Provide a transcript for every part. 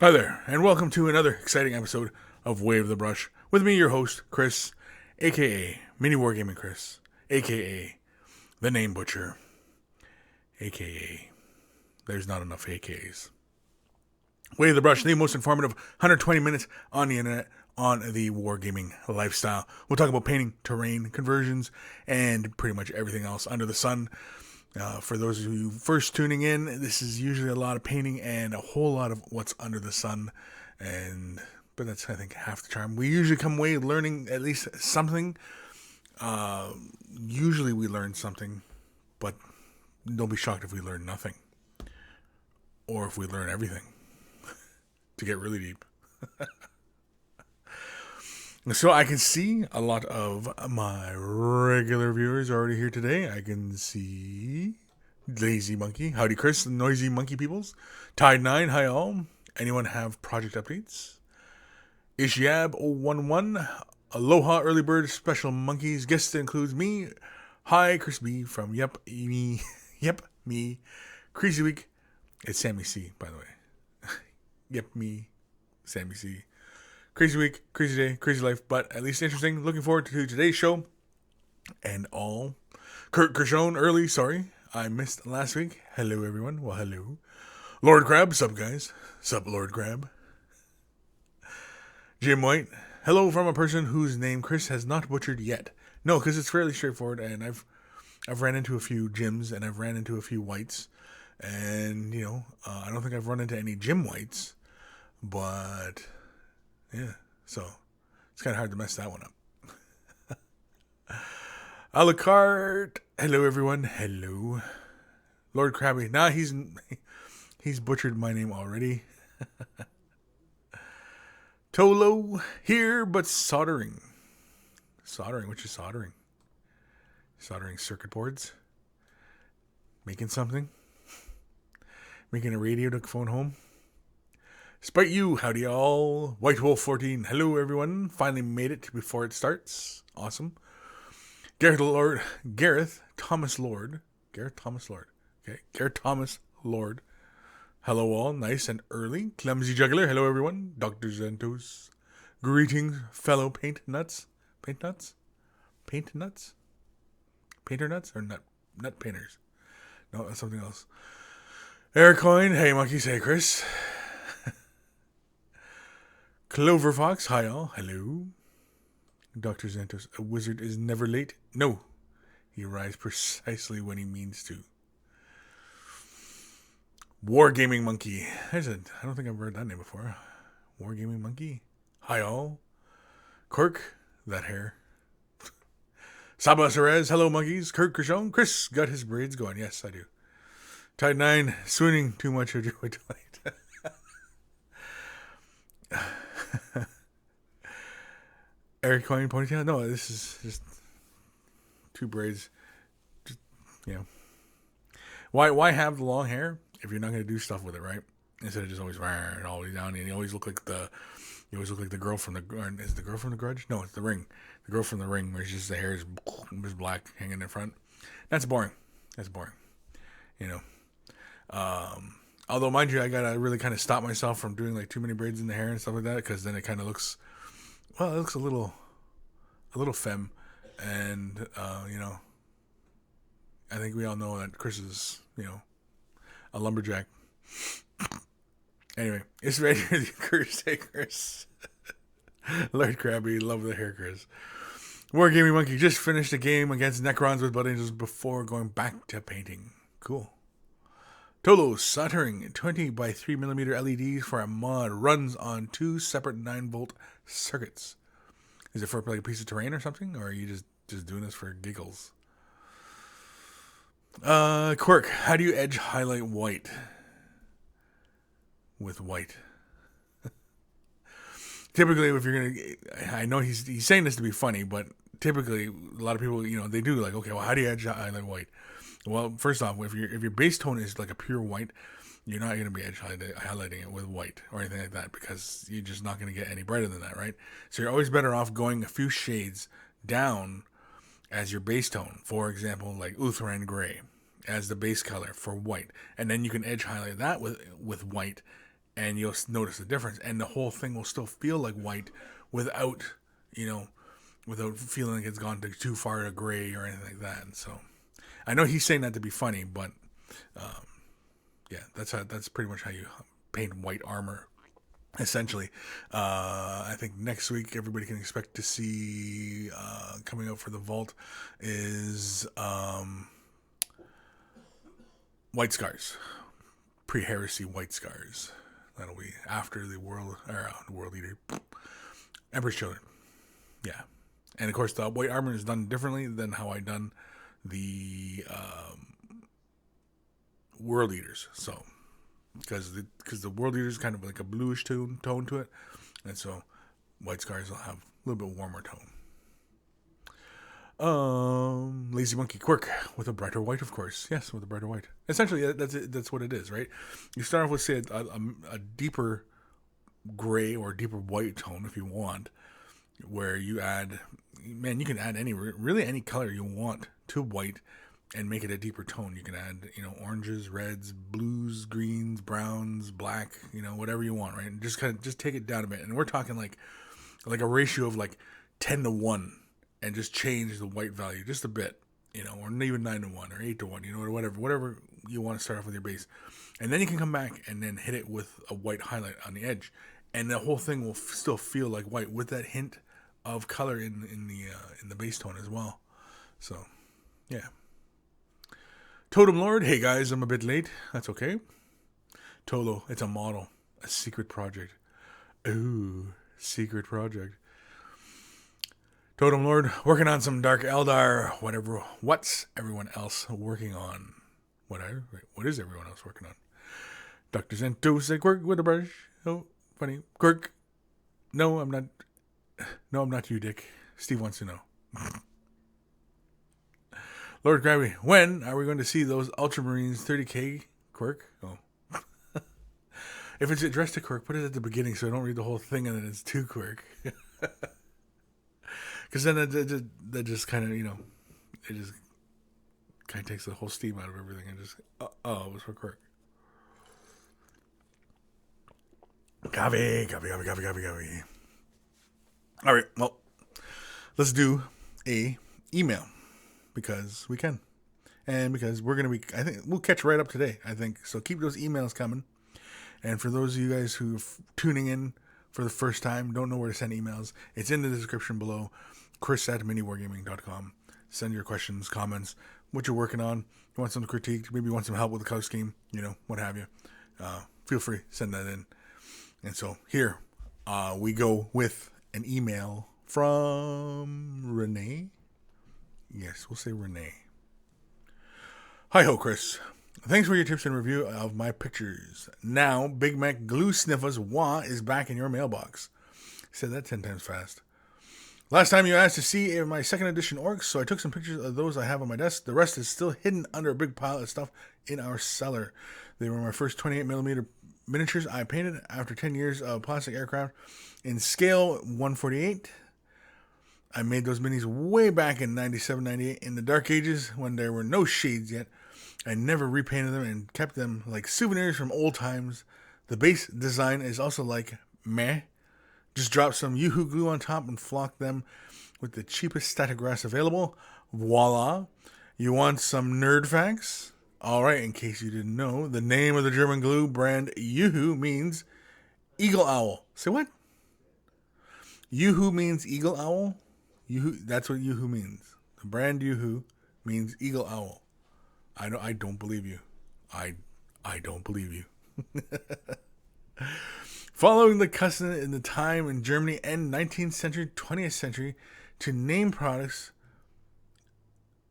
Hi there, and welcome to another exciting episode of Wave the Brush with me, your host, Kris, aka Mini Wargaming Kris, aka The Name Butcher, aka there's not enough AKs. Wave the Brush, the most informative 120 minutes on the internet on the wargaming lifestyle. We'll talk about painting, terrain, conversions, and pretty much everything else under the sun. For those of you first tuning in, this is usually a lot of painting and a whole lot of what's under the sun. But that's, I think, half the charm. We usually come away learning at least something. Usually we learn something, but don't be shocked if we learn nothing. Or if we learn everything. To get really deep. So I can see a lot of my regular viewers already here today. I can see Lazy Monkey. Howdy, Kris, Noisy Monkey Peoples. Tide9, hi all. Anyone have project updates? Ishyab011. Aloha, Early Bird, Special Monkeys. Guest includes me. Hi, Kris B from Yep, Me. Yep, Me. Crazy Week. It's Sammy C, by the way. Yep, Me. Sammy C. Crazy week, crazy day, crazy life, but at least interesting. Looking forward to today's show and all. Kurt Gershon early, sorry. I missed last week. Hello, everyone. Well, hello. Lord Crab, sup, guys? Sup, Lord Crab. Jim White. Hello from a person whose name Kris has not butchered yet. No, because it's fairly straightforward, and I've ran into a few Jims, and I've ran into a few Whites. And, I don't think I've run into any Jim Whites, but... yeah, so it's kind of hard to mess that one up. A la carte. Hello, everyone. Hello. Lord Krabby. Nah, he's butchered my name already. Tolo here, but soldering. Soldering? What you soldering? Soldering circuit boards? Making something? Making a radio to phone home? Despite you, howdy all. White Wolf 14, hello everyone. Finally made it before it starts. Awesome. Gareth Thomas Lord. Okay, Gareth Thomas Lord. Hello all, nice and early. Clumsy Juggler, hello everyone. Dr. Zentos. Greetings, fellow paint nuts. Paint nuts? Paint nuts? Painter nuts? Or nut painters? No, that's something else. Eric Coyne, hey monkeys, hey Kris. Clover Fox, hi all, hello. Dr. Zentos, a wizard is never late. No, he arrives precisely when he means to. Wargaming Monkey, I don't think I've heard that name before. Wargaming Monkey, hi all. Quirk, that hair. Saba Cerez, hello monkeys. Kurt Gershon, Kris got his braids going. Yes, I do. Tide9, swooning too much of joy delight. Eric Coyne ponytail? No, this is just two braids. Just, Why have the long hair if you're not going to do stuff with it, right? Instead of just always wearing it all the way down, and you always look like the girl from the. Is it the girl from the Grudge? No, it's the Ring. The girl from the Ring, where it's just the hair is black hanging in front. That's boring. Although, mind you, I gotta really kind of stop myself from doing like too many braids in the hair and stuff like that, because then it kind of looks, it looks a little femme, and I think we all know that Kris is, a lumberjack. Anyway, it's ready for the Kris. Hey, Kris. Lord Krabby, love the hair, Kris. Wargaming Monkey just finished a game against Necrons with Blood Angels before going back to painting. Cool. Tolo soldering 20 by 3mm LEDs for a mod runs on 2 separate 9-volt circuits. Is it for like a piece of terrain or something, or are you just doing this for giggles? Quirk, how do you edge highlight white with white? typically, if you're gonna, I know he's saying this to be funny, but typically a lot of people, they do like, okay, well, how do you edge highlight white? Well, first off, if your base tone is like a pure white, you're not going to be edge highlighting it with white or anything like that, because you're just not going to get any brighter than that, right? So you're always better off going a few shades down as your base tone. For example, like Lutheran gray as the base color for white, and then you can edge highlight that with white, and you'll notice the difference, and the whole thing will still feel like white without feeling like it's gone too far to gray or anything like that. And so I know he's saying that to be funny, but yeah, that's pretty much how you paint white armor, essentially. I think next week everybody can expect to see coming up for the vault is White Scars, pre-heresy White Scars. That'll be after the World Eater, Emperor's Children. Yeah, and of course the white armor is done differently than how I done the World Eaters. So because the World Eaters kind of like a bluish tone to it, and so White Scars will have a little bit warmer tone. Lazy Monkey Quirk with a brighter white, of course. Yes, with a brighter white. Essentially, that's what it is, right? You start off with, say, a deeper gray or deeper white tone if you want, where you add, you can add really any color you want to white and make it a deeper tone. You can add, oranges, reds, blues, greens, browns, black, whatever you want, right? And just take it down a bit. And we're talking like a ratio of like 10 to 1. And just change the white value just a bit, or even 9 to 1 or 8 to 1, or whatever you want to start off with your base. And then you can come back and then hit it with a white highlight on the edge. And the whole thing will still feel like white with that hint of color in the base tone as well. So, yeah. Totem Lord, hey guys, I'm a bit late. That's okay. Tolo, it's a model, a secret project. Ooh, secret project. Totem Lord, working on some Dark Eldar, what's everyone else working on? What is everyone else working on? Dr. Zento say Quirk with a brush. Oh, funny. Quirk. No, I'm not you, Dick. Steve wants to know. Lord Gravity, when are we going to see those Ultramarines 30k, Quirk? Oh. If it's addressed to Quirk, put it at the beginning so I don't read the whole thing and then it's to Quirk. Because then that just kind of, it just kind of takes the whole steam out of everything and just, it was for Quirk. Coffee. All right, well, let's do a email because we can. And because we're going to be, I think we'll catch right up today, I think. So keep those emails coming. And for those of you guys who are tuning in for the first time, don't know where to send emails, it's in the description below. Kris@miniwargaming.com. Send your questions, comments, what you're working on. You want some critique, maybe you want some help with the color scheme, what have you. Feel free, send that in. And so here we go with an email from Renee. Yes, we'll say Renee. Hi-ho, Kris. Thanks for your tips and review of my pictures. Now, Big Mac Glue Sniffers Wah is back in your mailbox. Said that 10 times fast. Last time you asked to see my 2nd edition orcs, so I took some pictures of those I have on my desk. The rest is still hidden under a big pile of stuff in our cellar. They were my first 28mm miniatures I painted after 10 years of plastic aircraft in scale 1/48. I made those minis way back in 97, 98 in the dark ages when there were no shades yet. I never repainted them and kept them like souvenirs from old times. The base design is also like meh. Just drop some Yoo-Hoo glue on top and flock them with the cheapest static grass available. Voila. You want some nerd facts? Alright, in case you didn't know, the name of the German glue brand Yoo-Hoo means eagle owl. Say what? Yoo-Hoo means eagle owl? Yoo-Hoo, that's what Yoo-Hoo means. The brand Yoo-Hoo means eagle owl. I don't believe you. I don't believe you. Following the custom in the time in Germany and 19th century, 20th century to name products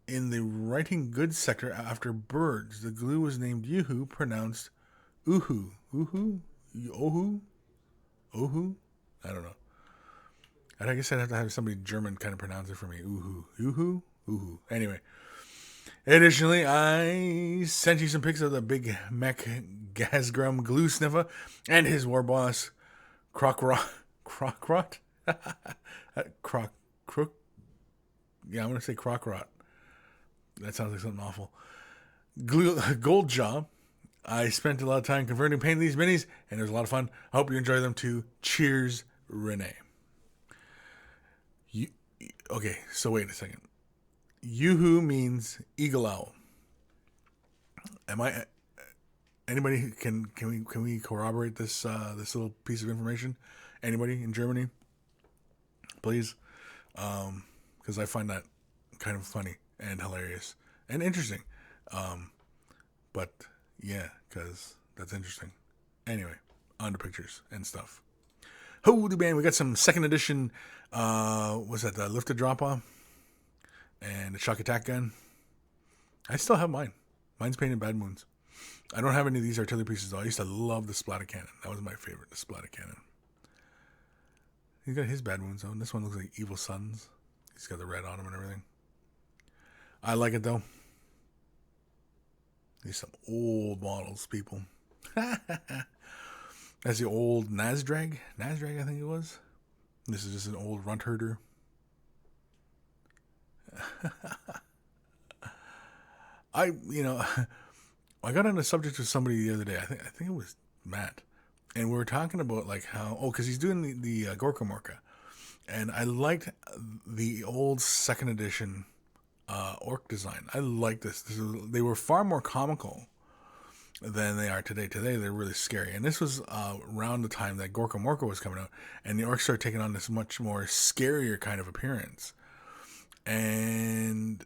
in the writing goods sector after birds, the glue was named Yoo-Hoo, pronounced Oohoo. Oohoo? Ohu? Ohu? I don't know. And I guess I'd have to have somebody German kind of pronounce it for me. Uhu. Uhu? Uhu. Anyway. Additionally, I sent you some pics of the big mech Gasgrum glue sniffer and his war boss, Crocrot. Crocrot? Crook? Yeah, I'm going to say Crocrot. That sounds like something awful. Gold Jaw. I spent a lot of time converting paint these minis, and it was a lot of fun. I hope you enjoy them too. Cheers, Renee. Okay, so wait a second. Yoo-hoo means eagle owl. Am I? Anybody can we corroborate this this little piece of information? Anybody in Germany, please? Because I find that kind of funny and hilarious and interesting. But yeah, because that's interesting. Anyway, on to pictures and stuff. Holy man, we got some second edition. What's that? The lifted drop off and the shock attack gun. I still have mine. Mine's painted Bad Moons. I don't have any of these artillery pieces though. I used to love the splatter cannon. That was my favorite, the splatter cannon. He's got his Bad Moons though. And this one looks like Evil Sons. He's got the red on him and everything. I like it though. These some old models, people. That's the old Nasdrag. Nasdrag, I think it was. This is just an old runt herder. I got on a subject with somebody the other day. I think it was Matt, and we were talking about like how because he's doing the Gorka Morka, and I liked the old second edition orc design. I like this. They were far more comical than they are today. Today they're really scary, and this was around the time that Gorka Morka was coming out, and the orcs started taking on this much more scarier kind of appearance. And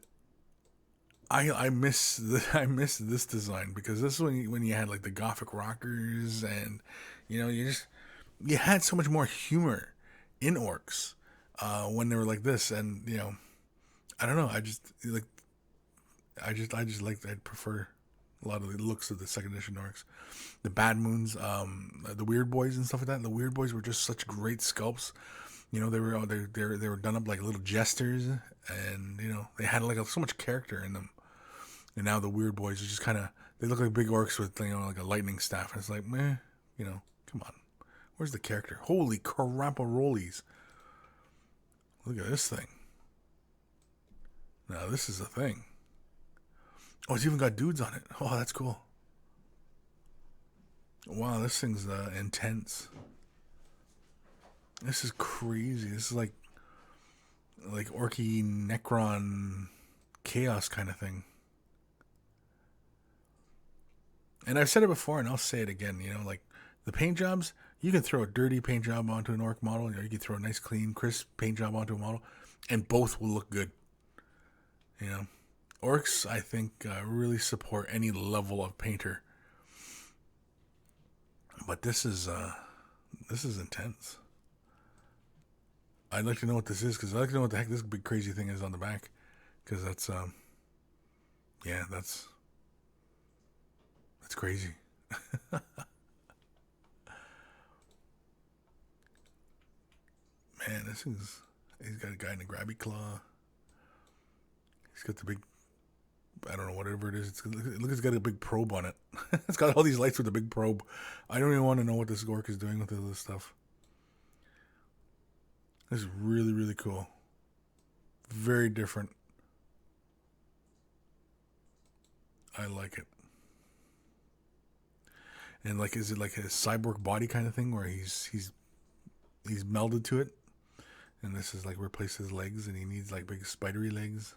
I miss this design because this is when you had like the gothic rockers, and you had so much more humor in orcs when they were like this, and I don't know, I'd prefer a lot of the looks of the second edition orcs, the Bad Moons, the Weird Boys and stuff like that. The Weird Boys were just such great sculpts. They were done up like little jesters, and they had like so much character in them. And now the Weird Boys are just kind of, they look like big orcs with like a lightning staff, and it's like, meh, come on, where's the character? Holy crap-a-rollies! Look at this thing. Now this is a thing. Oh, it's even got dudes on it. Oh, that's cool. Wow, this thing's intense. This is crazy. This is like Orky Necron chaos kind of thing. And I've said it before, and I'll say it again. Like the paint jobs, you can throw a dirty paint job onto an orc model, or you can throw a nice, clean, crisp paint job onto a model, and both will look good. Orcs, I think, really support any level of painter. But this is intense. I'd like to know what this is, because I'd like to know what the heck this big crazy thing is on the back, because that's that's crazy. Man, he's got a guy in a grabby claw. He's got the big, I don't know, whatever it is. Look, it's got a big probe on it. It's got all these lights with a big probe. I don't even want to know what this orc is doing with all this stuff. This is really, really cool. Very different. I like it. And like, is it like a cyborg body kind of thing where he's melded to it? And this is like replace his legs, and he needs like big spidery legs.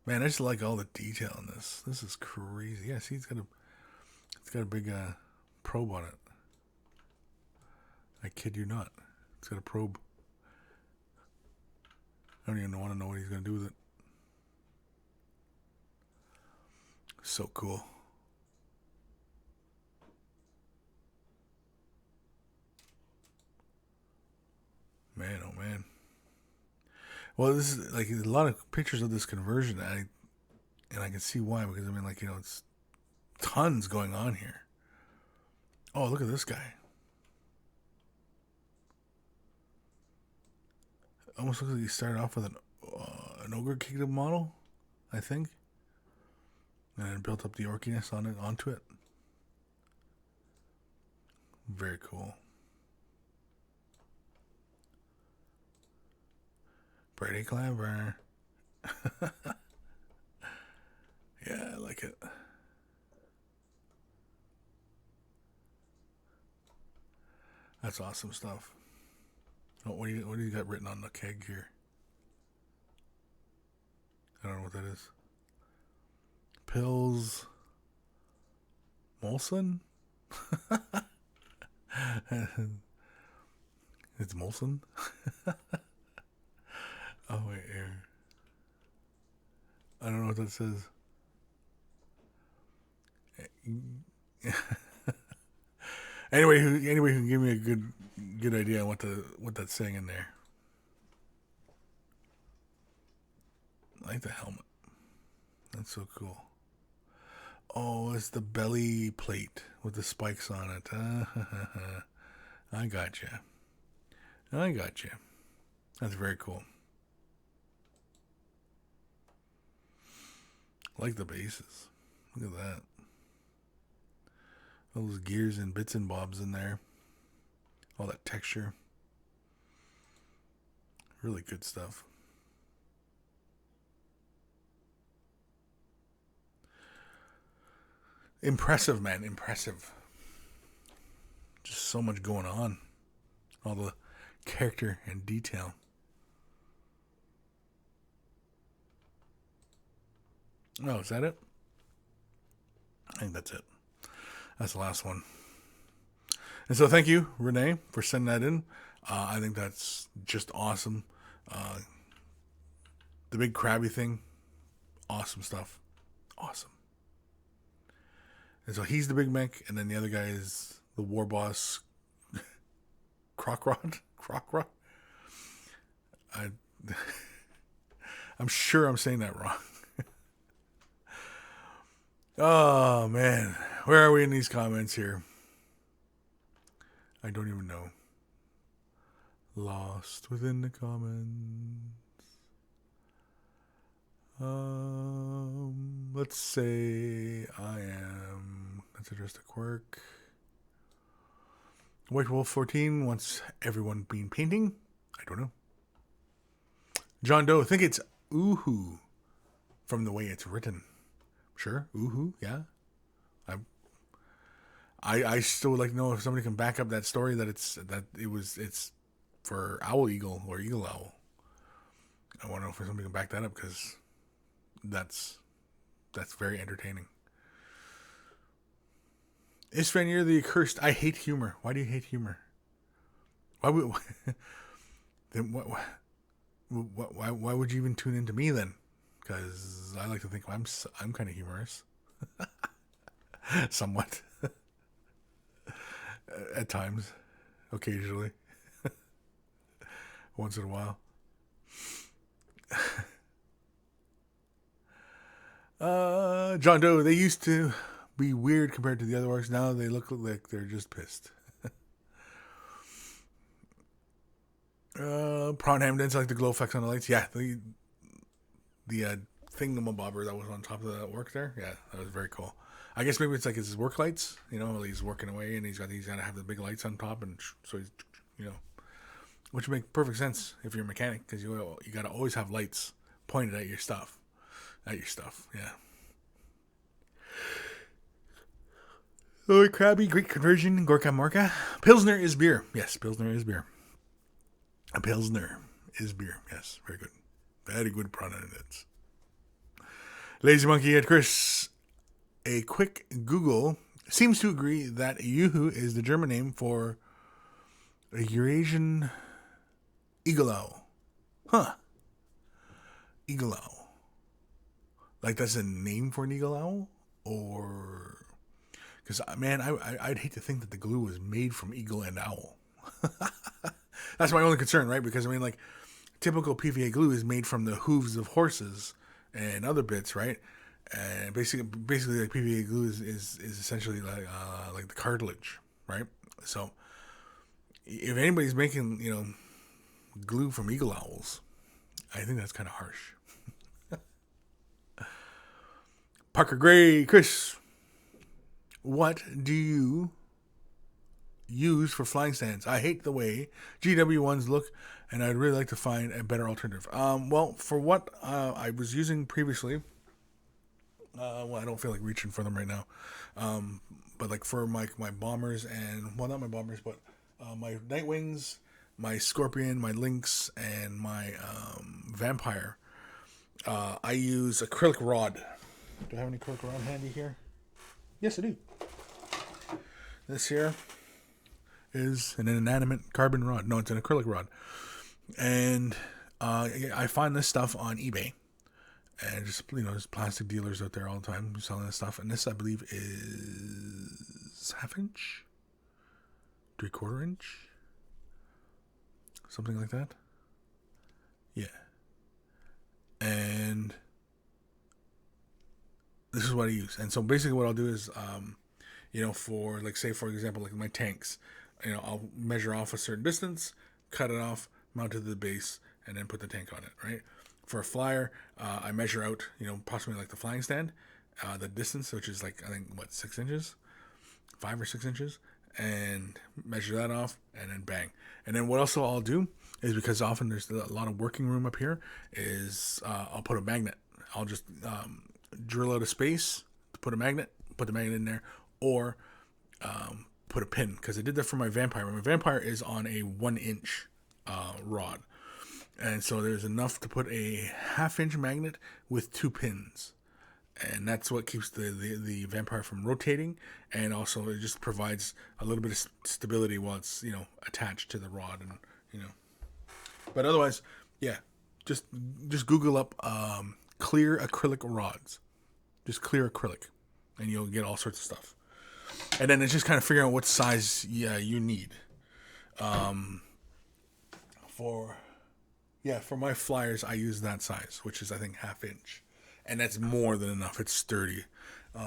Man, I just like all the detail in this. This is crazy. Yeah, see, it's got a big probe on it. I kid you not. It's got a probe. I don't even want to know what he's going to do with it. So cool. Man, oh man. Well, this is like a lot of pictures of this conversion, and I can see why, because I mean, like, it's tons going on here. Oh, look at this guy. almost looks like he started off with an ogre kingdom model, I think, and then built up the orkiness onto it. Very cool. Pretty clever. Yeah, I like it. That's awesome stuff. Oh, what do you got written on the keg here? I don't know what that is. Pills Molson? It's Molson? Oh wait, here. I don't know what that says. Anyway, who can give me a good idea on what that's saying in there? I like the helmet. That's so cool. Oh, it's the belly plate with the spikes on it. I gotcha. That's very cool. I like the bases. Look at that. All those gears and bits and bobs in there. All that texture. Really good stuff. Impressive, man. Impressive. Just so much going on. All the character and detail. Oh, is that it? I think that's it. That's the last one. And so thank you, Renee, for sending that in. I think that's just awesome. The big crabby thing. Awesome stuff. Awesome. And so he's the big mech, and then the other guy is the war boss, Crocrot. I'm sure I'm saying that wrong. Oh, man. Where are we in these comments here? I don't even know. Lost within the comments. Let's say I am. Let's address the quirk. White Wolf 14 wants everyone being painting. I don't know. John Doe, I think it's oohoo from the way it's written. Sure, oohoo, yeah. I still would like to know if somebody can back up that story that it's for Owl Eagle or Eagle Owl. I want to know if somebody can back that up because that's very entertaining. Isfan, you're the accursed. I hate humor. Why do you hate humor? Why would then why would you even tune into me then? Because I like to think I'm kind of humorous, somewhat, at times, occasionally, once in a while. John Doe, they used to be weird compared to the other orcs. Now they look like they're just pissed. Prawn Ham didn't like the glow effects on the lights. Yeah, the thingamabobber that was on top of the orc there. Yeah, that was very cool. I guess maybe it's like his work lights. You know, he's working away and he's got to have the big lights on top, and so he's, you know, which would make perfect sense if you're a mechanic because you got to always have lights pointed at your stuff. Yeah. Lloyd Krabby, great conversion. Gorka Morka. Pilsner is beer. Yes, Pilsner is beer. A Pilsner is beer. Yes, very good. Very good pronunciation. Lazy Monkey at Kris. A quick Google seems to agree that Yoo-hoo is the German name for a Eurasian eagle owl. Huh. Eagle owl. Like that's a name for an eagle owl? Or... Because, man, I'd hate to think that the glue was made from eagle and owl. That's my only concern, right? Because, I mean, like, typical PVA glue is made from the hooves of horses and other bits, right? And basically, like, PVA glue is essentially like the cartilage, right? So, if anybody's making, you know, glue from eagle owls. I think that's kind of harsh. Parker Gray, Kris, what do you use for flying stands? I hate the way GW ones look, and I'd really like to find a better alternative. Well, for what I was using previously, well, I don't feel like reaching for them right now. But like for my bombers and, well, not my bombers, but my Nightwings, my Scorpion, my Lynx, and my Vampire, I use acrylic rod. Do I have any acrylic rod handy here? Yes, I do. This here is an inanimate carbon rod. No, it's an acrylic rod. And I find this stuff on eBay. And just, there's plastic dealers out there all the time selling this stuff. And this, I believe, is 1/2 inch? 3/4 inch? Something like that. Yeah. And this is what I use. And so basically what I'll do is, for, like, say, for example, like my tanks, I'll measure off a certain distance, cut it off, mount it to the base, and then put the tank on it, right? For a flyer, I measure out, possibly like the flying stand, the distance, which is like, I think, 6 inches? 5 or 6 inches? And measure that off, and then bang. And then what also I'll do is, because often there's a lot of working room up here, is I'll put a magnet. I'll just drill out a space, put the magnet in there, or put a pin, because I did that for my Vampire. My Vampire is on a 1 inch rod. And so there's enough to put a 1/2 inch magnet with 2 pins. And that's what keeps the Vampire from rotating. And also it just provides a little bit of stability while it's, attached to the rod. And, But otherwise, yeah, just Google up clear acrylic rods. Just clear acrylic. And you'll get all sorts of stuff. And then it's just kind of figuring out what size you need. For my flyers, I use that size, which is, I think, 1/2 inch. And that's more than enough. It's sturdy.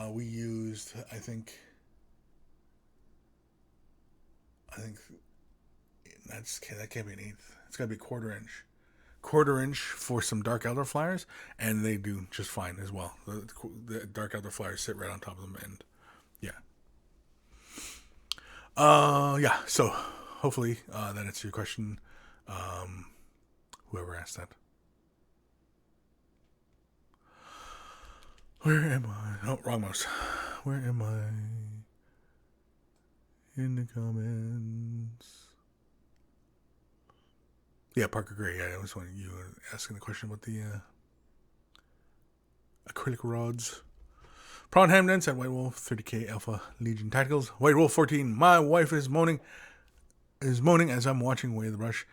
We used, I think that can't be an 1/8. It's got to be 1/4 inch. 1/4 inch for some Dark Elder flyers, and they do just fine as well. The Dark Elder flyers sit right on top of them, and yeah. So hopefully that answers your question. Whoever asked that. Where am I? Oh, wrong mouse. Where am I? In the comments. Yeah, Parker Gray. Yeah, I was wondering, you were asking the question about the acrylic rods. Prawn Hamden said White Wolf 30K Alpha Legion Tacticals. White Wolf 14. My wife is moaning as I'm watching Way of the Brush,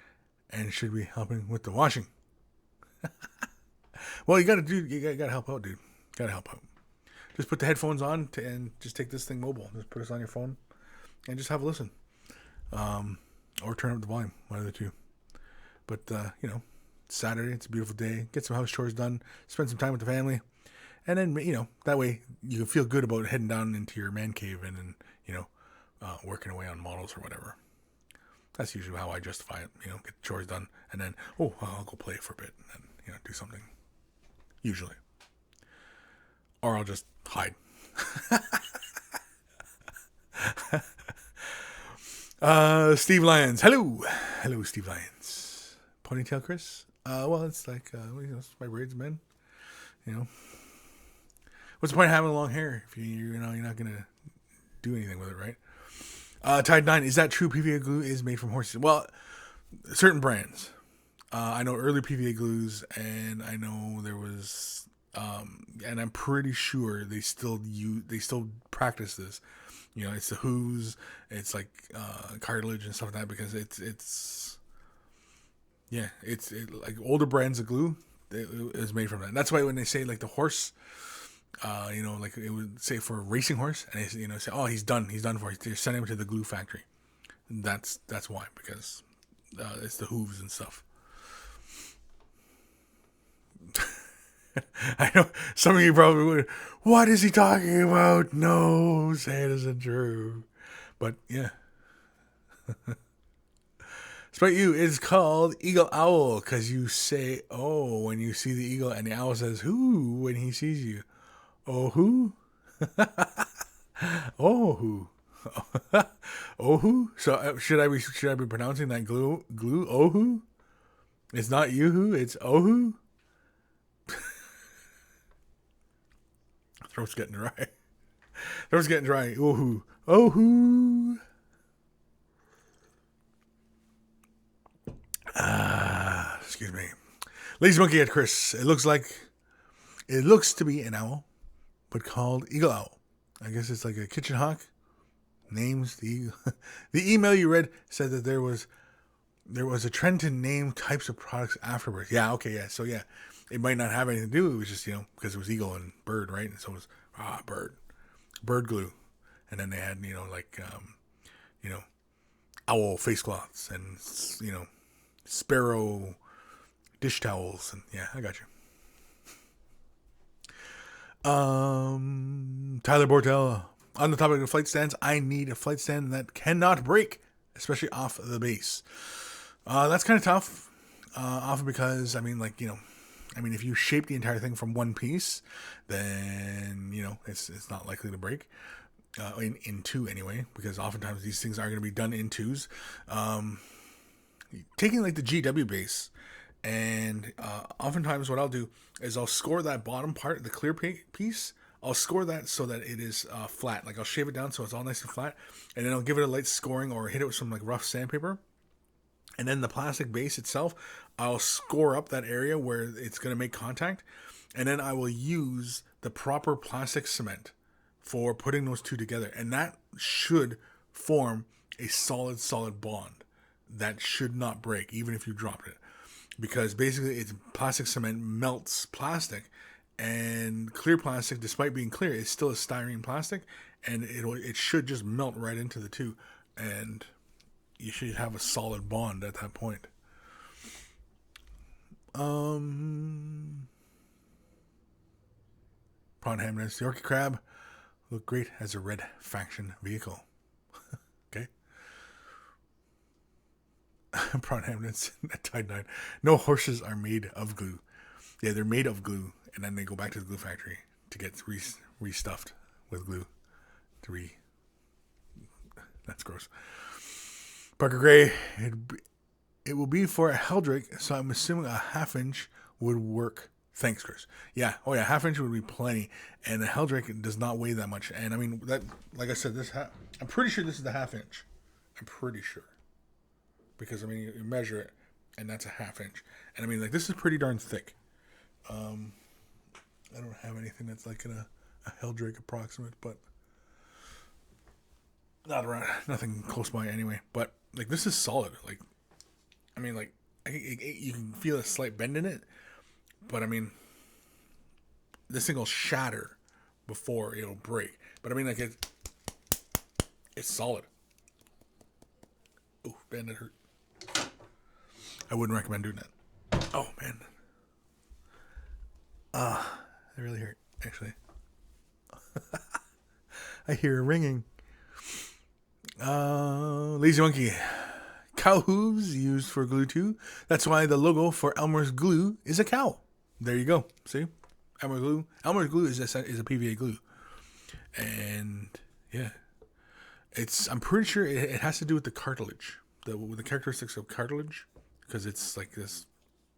and should be helping with the washing. Well, you gotta help out, dude. Gotta help out. Just put the headphones on and just take this thing mobile. Just put us on your phone and just have a listen. Or turn up the volume, one of the two. But, Saturday, it's a beautiful day. Get some house chores done. Spend some time with the family. And then, that way you can feel good about heading down into your man cave and working away on models or whatever. That's usually how I justify it. Get the chores done. And then, I'll go play for a bit. And then, do something. Usually. Or I'll just hide. Steve Lyons. Hello, Steve Lyons. Ponytail Kris. Well, it's like, it's my braids, man. What's the point of having long hair if you're not gonna do anything with it, right? Tide 9. Is that true? PVA glue is made from horses. Well, certain brands. I know early PVA glues, and I know there was, and I'm pretty sure they still practice this. It's the hooves, it's like cartilage and stuff like that, because it's like older brands of glue. It is made from that. And that's why when they say like the horse, like it would say for a racing horse, and they say, he's done for it. They're sending him to the glue factory. And that's why, because it's the hooves and stuff. I know some of you probably would. What is he talking about? No, say it isn't true. But yeah. Despite you, it's called Eagle Owl because you say "oh" when you see the eagle, and the owl says "who" when he sees you. Oh who? Oh who? Oh who? So should I be pronouncing that glue? Oh who? It's not you who. It's oh who. Throat's getting dry. Throat's getting dry. Oh who? Oh who? Excuse me. Lazy Monkey at Kris. It looks to be an owl, but called Eagle Owl. I guess it's like a kitchen hawk. Names the eagle. The email you read said that there was a trend to name types of products afterwards. Yeah, okay, yeah. So yeah, it might not have anything to do. It was just, because it was eagle and bird, right? And so it was bird glue. And then they had, owl face cloths and, sparrow dish towels. And yeah, I got you. Tyler Bortel, on the topic of flight stands, I need a flight stand that cannot break, especially off the base. That's kind of tough, often because, if you shape the entire thing from one piece, then, it's not likely to break, in two anyway, because oftentimes these things are going to be done in twos. Taking like the GW base, and oftentimes what I'll do is I'll score that bottom part, the clear piece. I'll score that so that it is flat. Like I'll shave it down so it's all nice and flat, and then I'll give it a light scoring or hit it with some like rough sandpaper. And then the plastic base itself, I'll score up that area where it's going to make contact, and then I will use the proper plastic cement for putting those two together, and that should form a solid bond that should not break even if you dropped it, because basically it's plastic cement melts plastic. And clear plastic, despite being clear, is still a styrene plastic, and it should just melt right into the two, and you should have a solid bond at that point. Prawn Hamness, the Orchid Crab look great as a red faction vehicle. Okay. Prawn Hamness, Tide 9. No horses are made of glue. Yeah, they're made of glue, and then they go back to the glue factory to get restuffed with glue. That's gross. Parker Gray, it will be for a Heldrake, so I'm assuming a half-inch would work. Thanks, Kris. Yeah, half-inch would be plenty, and the Heldrake does not weigh that much. And that, like I said, I'm pretty sure this is the half-inch. I'm pretty sure. Because, you measure it, and that's a half-inch. And, this is pretty darn thick. I don't have anything that's like a Heldrake approximate, but not around, nothing close by anyway. But this is solid. You can feel a slight bend in it, but this thing will shatter before it'll break. But it's solid. Oh, man, it hurt. I wouldn't recommend doing that. Oh man. It really hurt, actually. I hear a ringing. Lazy Monkey. Cow hooves used for glue too. That's why the logo for Elmer's glue is a cow. There you go. See? Elmer's glue. Elmer's glue is a PVA glue. And yeah. I'm pretty sure it has to do with the cartilage. With the characteristics of cartilage. Because it's like this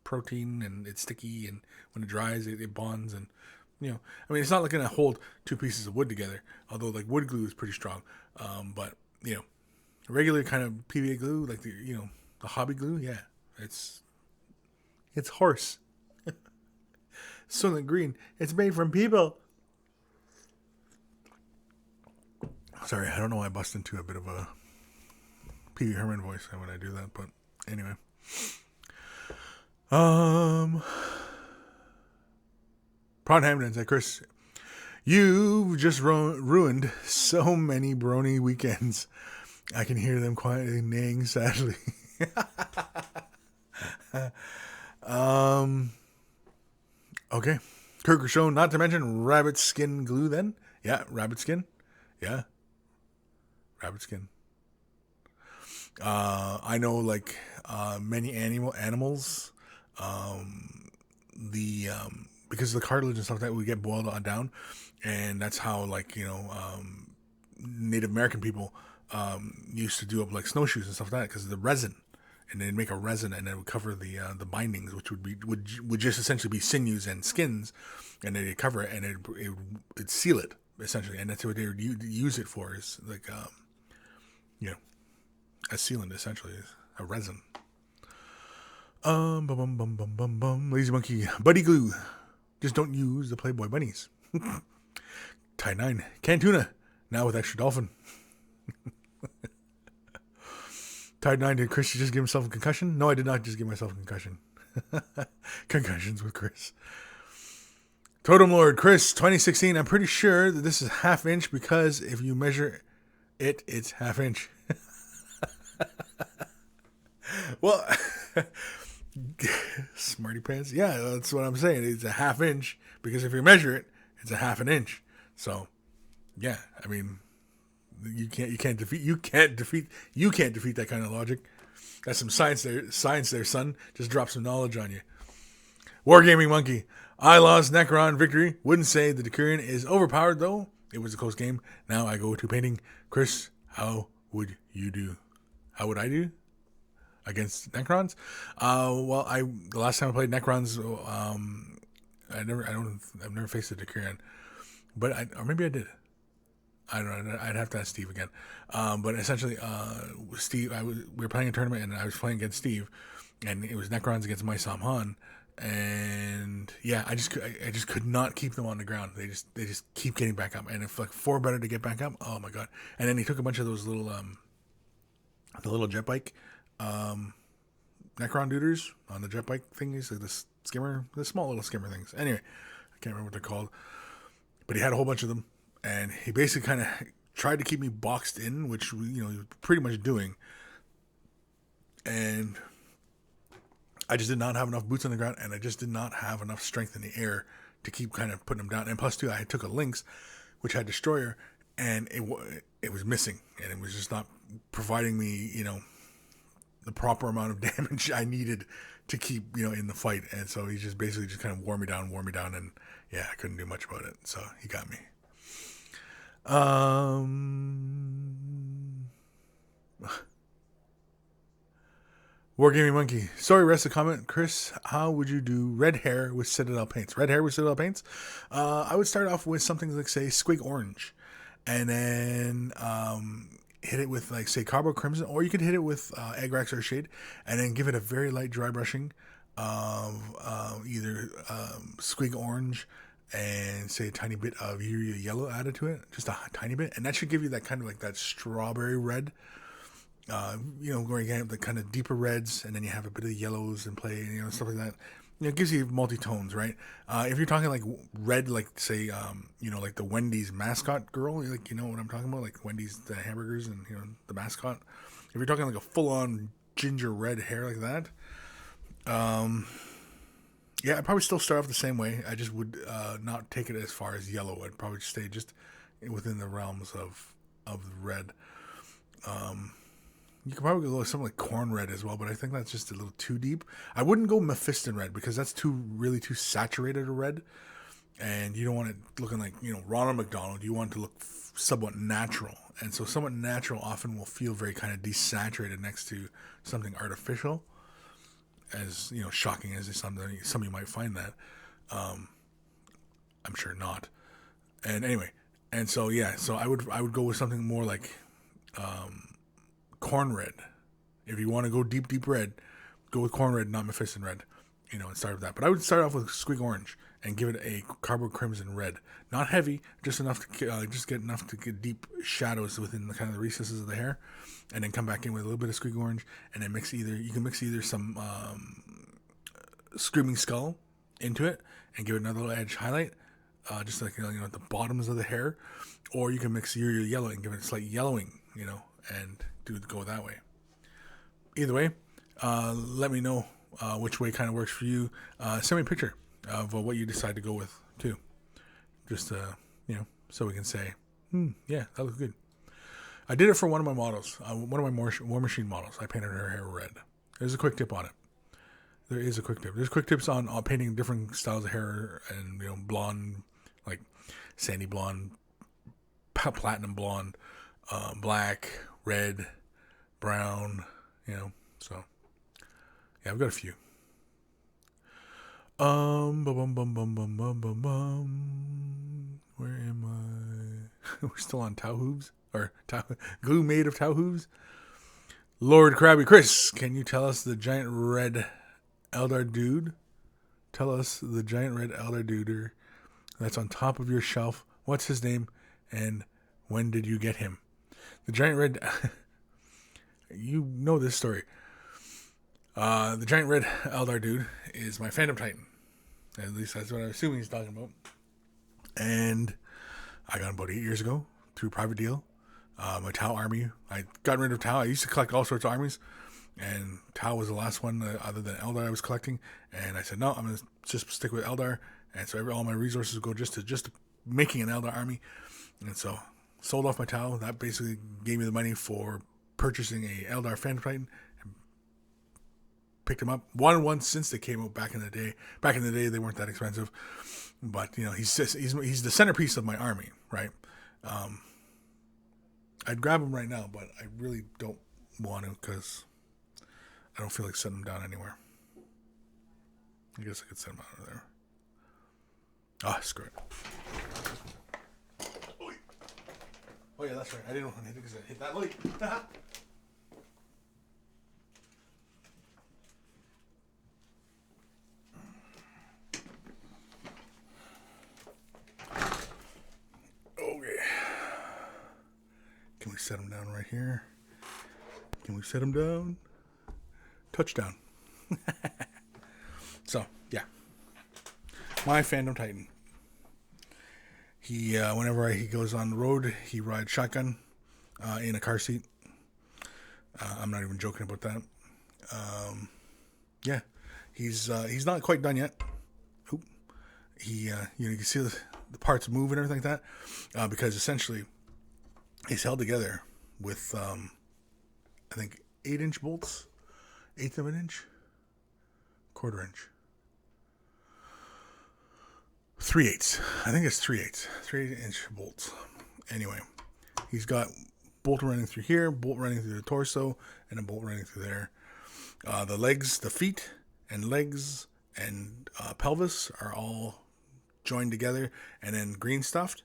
protein and it's sticky, and when it dries it bonds, and it's not like going to hold two pieces of wood together, although like wood glue is pretty strong, but regular kind of PVA glue, like the hobby glue, yeah, it's horse. Soylent Green, it's made from people. Sorry, I don't know why I bust into a bit of a Pee Wee Herman voice when I do that, but anyway. Prawn Hamden said, Kris, you've just ruined so many brony weekends. I can hear them quietly neighing sadly. Okay. Kirk Rochon, not to mention rabbit skin glue then. Yeah, rabbit skin. Yeah. Rabbit skin. I know, many animals. Because the cartilage and stuff that would get boiled on down, and that's how Native American people used to do up like snowshoes and stuff like that, because of the resin, and they'd make a resin and it would cover the bindings, which would just essentially be sinews and skins, and they'd cover it and it'd seal it essentially, and that's what they would use it for, is like a sealant, essentially, a resin. Lazy Monkey, Buddy Glue. Just don't use the Playboy bunnies. Tide 9, canned tuna, now with extra dolphin. Tide 9, did Kris just give himself a concussion? No, I did not just give myself a concussion. Concussions with Kris. Totem Lord, Kris, 2016. I'm pretty sure that this is half inch, because if you measure it, it's half inch. Well, smarty pants. Yeah, that's what I'm saying. It's a half inch, because if you measure it, it's a half an inch. So, yeah, I mean, you can't defeat that kind of logic. That's some science there, son. Just drop some knowledge on you. Wargaming Monkey. I lost Necron victory. Wouldn't say the Decurion is overpowered, though. It was a close game. Now I go to painting. Kris, how would you do? How would I do against Necrons? Well, the last time I played Necrons, I've never faced a Decurion, but or maybe I did. I don't know. I'd have to ask Steve again. But essentially, Steve, we were playing a tournament, and I was playing against Steve, and it was Necrons against my Samhan, and yeah, I just could not keep them on the ground. They just keep getting back up, and if like 4 better to get back up, oh my god! And then he took a bunch of those little the little jet bike Necron duders on the jet bike thingies, like the small little skimmer things. Anyway, I can't remember what they're called, but he had a whole bunch of them, and he basically kind of tried to keep me boxed in, which he was pretty much doing. And I just did not have enough boots on the ground, and I just did not have enough strength in the air to keep kind of putting them down. And plus, too, I took a Lynx, which had Destroyer, and it was missing, and it was just not providing me, the proper amount of damage I needed to keep, in the fight. And so he just basically just kind of wore me down, and yeah, I couldn't do much about it. So he got me. Wargaming Monkey. Sorry, rest of the comment. Kris, how would you do red hair with Citadel paints? Red hair with Citadel paints? I would start off with something like, say, Squig Orange. And then hit it with, like, say, Carbo Crimson. Or you could hit it with Agrax or Shade. And then give it a very light dry brushing of either Squig Orange and, say, a tiny bit of Urea Yellow added to it. Just a tiny bit. And that should give you that kind of like that strawberry red. Where you have the kind of deeper reds, and then you have a bit of yellows in play, stuff like that. It gives you multi-tones, right? If you're talking like red, like say, like the Wendy's mascot girl, like, what I'm talking about, like Wendy's, the hamburgers and, the mascot. If you're talking like a full-on ginger red hair like that, yeah, I'd probably still start off the same way. I just would not take it as far as yellow. I'd probably stay just within the realms of red. You could probably go with something like corn red as well, but I think that's just a little too deep. I wouldn't go Mephiston red, because that's really too saturated a red, and you don't want it looking like, Ronald McDonald. You want it to look somewhat natural, and so somewhat natural often will feel very kind of desaturated next to something artificial. As shocking as some of you might find that, I'm sure not. And anyway, and so yeah, so I would go with something more like corn red. If you want to go deep red, go with corn red, not Mephiston red, and start with that. But I would start off with Squig Orange and give it a Carbo Crimson red. Not heavy, just enough to get enough to get deep shadows within the kind of the recesses of the hair, and then come back in with a little bit of Squig Orange, and then you can mix either some Screaming Skull into it and give it another little edge highlight, just like at the bottoms of the hair, or you can mix your yellow and give it a slight yellowing, and go that way. Either way, let me know which way kind of works for you. Send me a picture of what you decide to go with too, just so we can say, yeah, that looks good. I did it for one of my models, one of my War Machine models. I painted her hair red, There's a quick tip on it. There is a quick tip. There's quick tips on painting different styles of hair and, blonde, like sandy blonde, platinum blonde, black, red, brown, so yeah, I've got a few. Where am I? We're still on Tau Hooves, or glue made of Tau Hooves. Lord Krabby, Kris, can you tell us the giant red Eldar dude? Tell us the giant red Eldar dude that's on top of your shelf. What's his name, and when did you get him? The giant red. You know this story. The giant red Eldar dude is my Phantom Titan. At least that's what I'm assuming he's talking about. And I got him about 8 years ago through private deal. My Tau army. I got rid of Tau. I used to collect all sorts of armies, and Tau was the last one other than Eldar I was collecting. And I said, no, I'm going to just stick with Eldar. And so all my resources go just to making an Eldar army. And so sold off my Tau. That basically gave me the money for purchasing a Eldar Phantom Titan. Picked him up. Wanted one since they came out back in the day. Back in the day, they weren't that expensive. But, he's the centerpiece of my army, right? I'd grab him right now, but I really don't want to because I don't feel like setting him down anywhere. I guess I could set him out of there. Ah, screw it. Oh, yeah, that's right. I didn't want to hit it because I hit that light. Can we set him down right here? Can we set him down? Touchdown. So, yeah. My Phantom Titan. He, whenever he goes on the road, he rides shotgun in a car seat. I'm not even joking about that. Yeah. He's not quite done yet. Oop. You can see the parts move and everything like that. Because essentially, he's held together with, I think, 8-inch bolts, 1/8 of an inch, 1/4 inch, 3/8. I think it's 3/8, 3-inch bolts. Anyway, he's got bolt running through here, bolt running through the torso, and a bolt running through there. The legs, the feet, and legs and pelvis are all joined together and then green stuffed.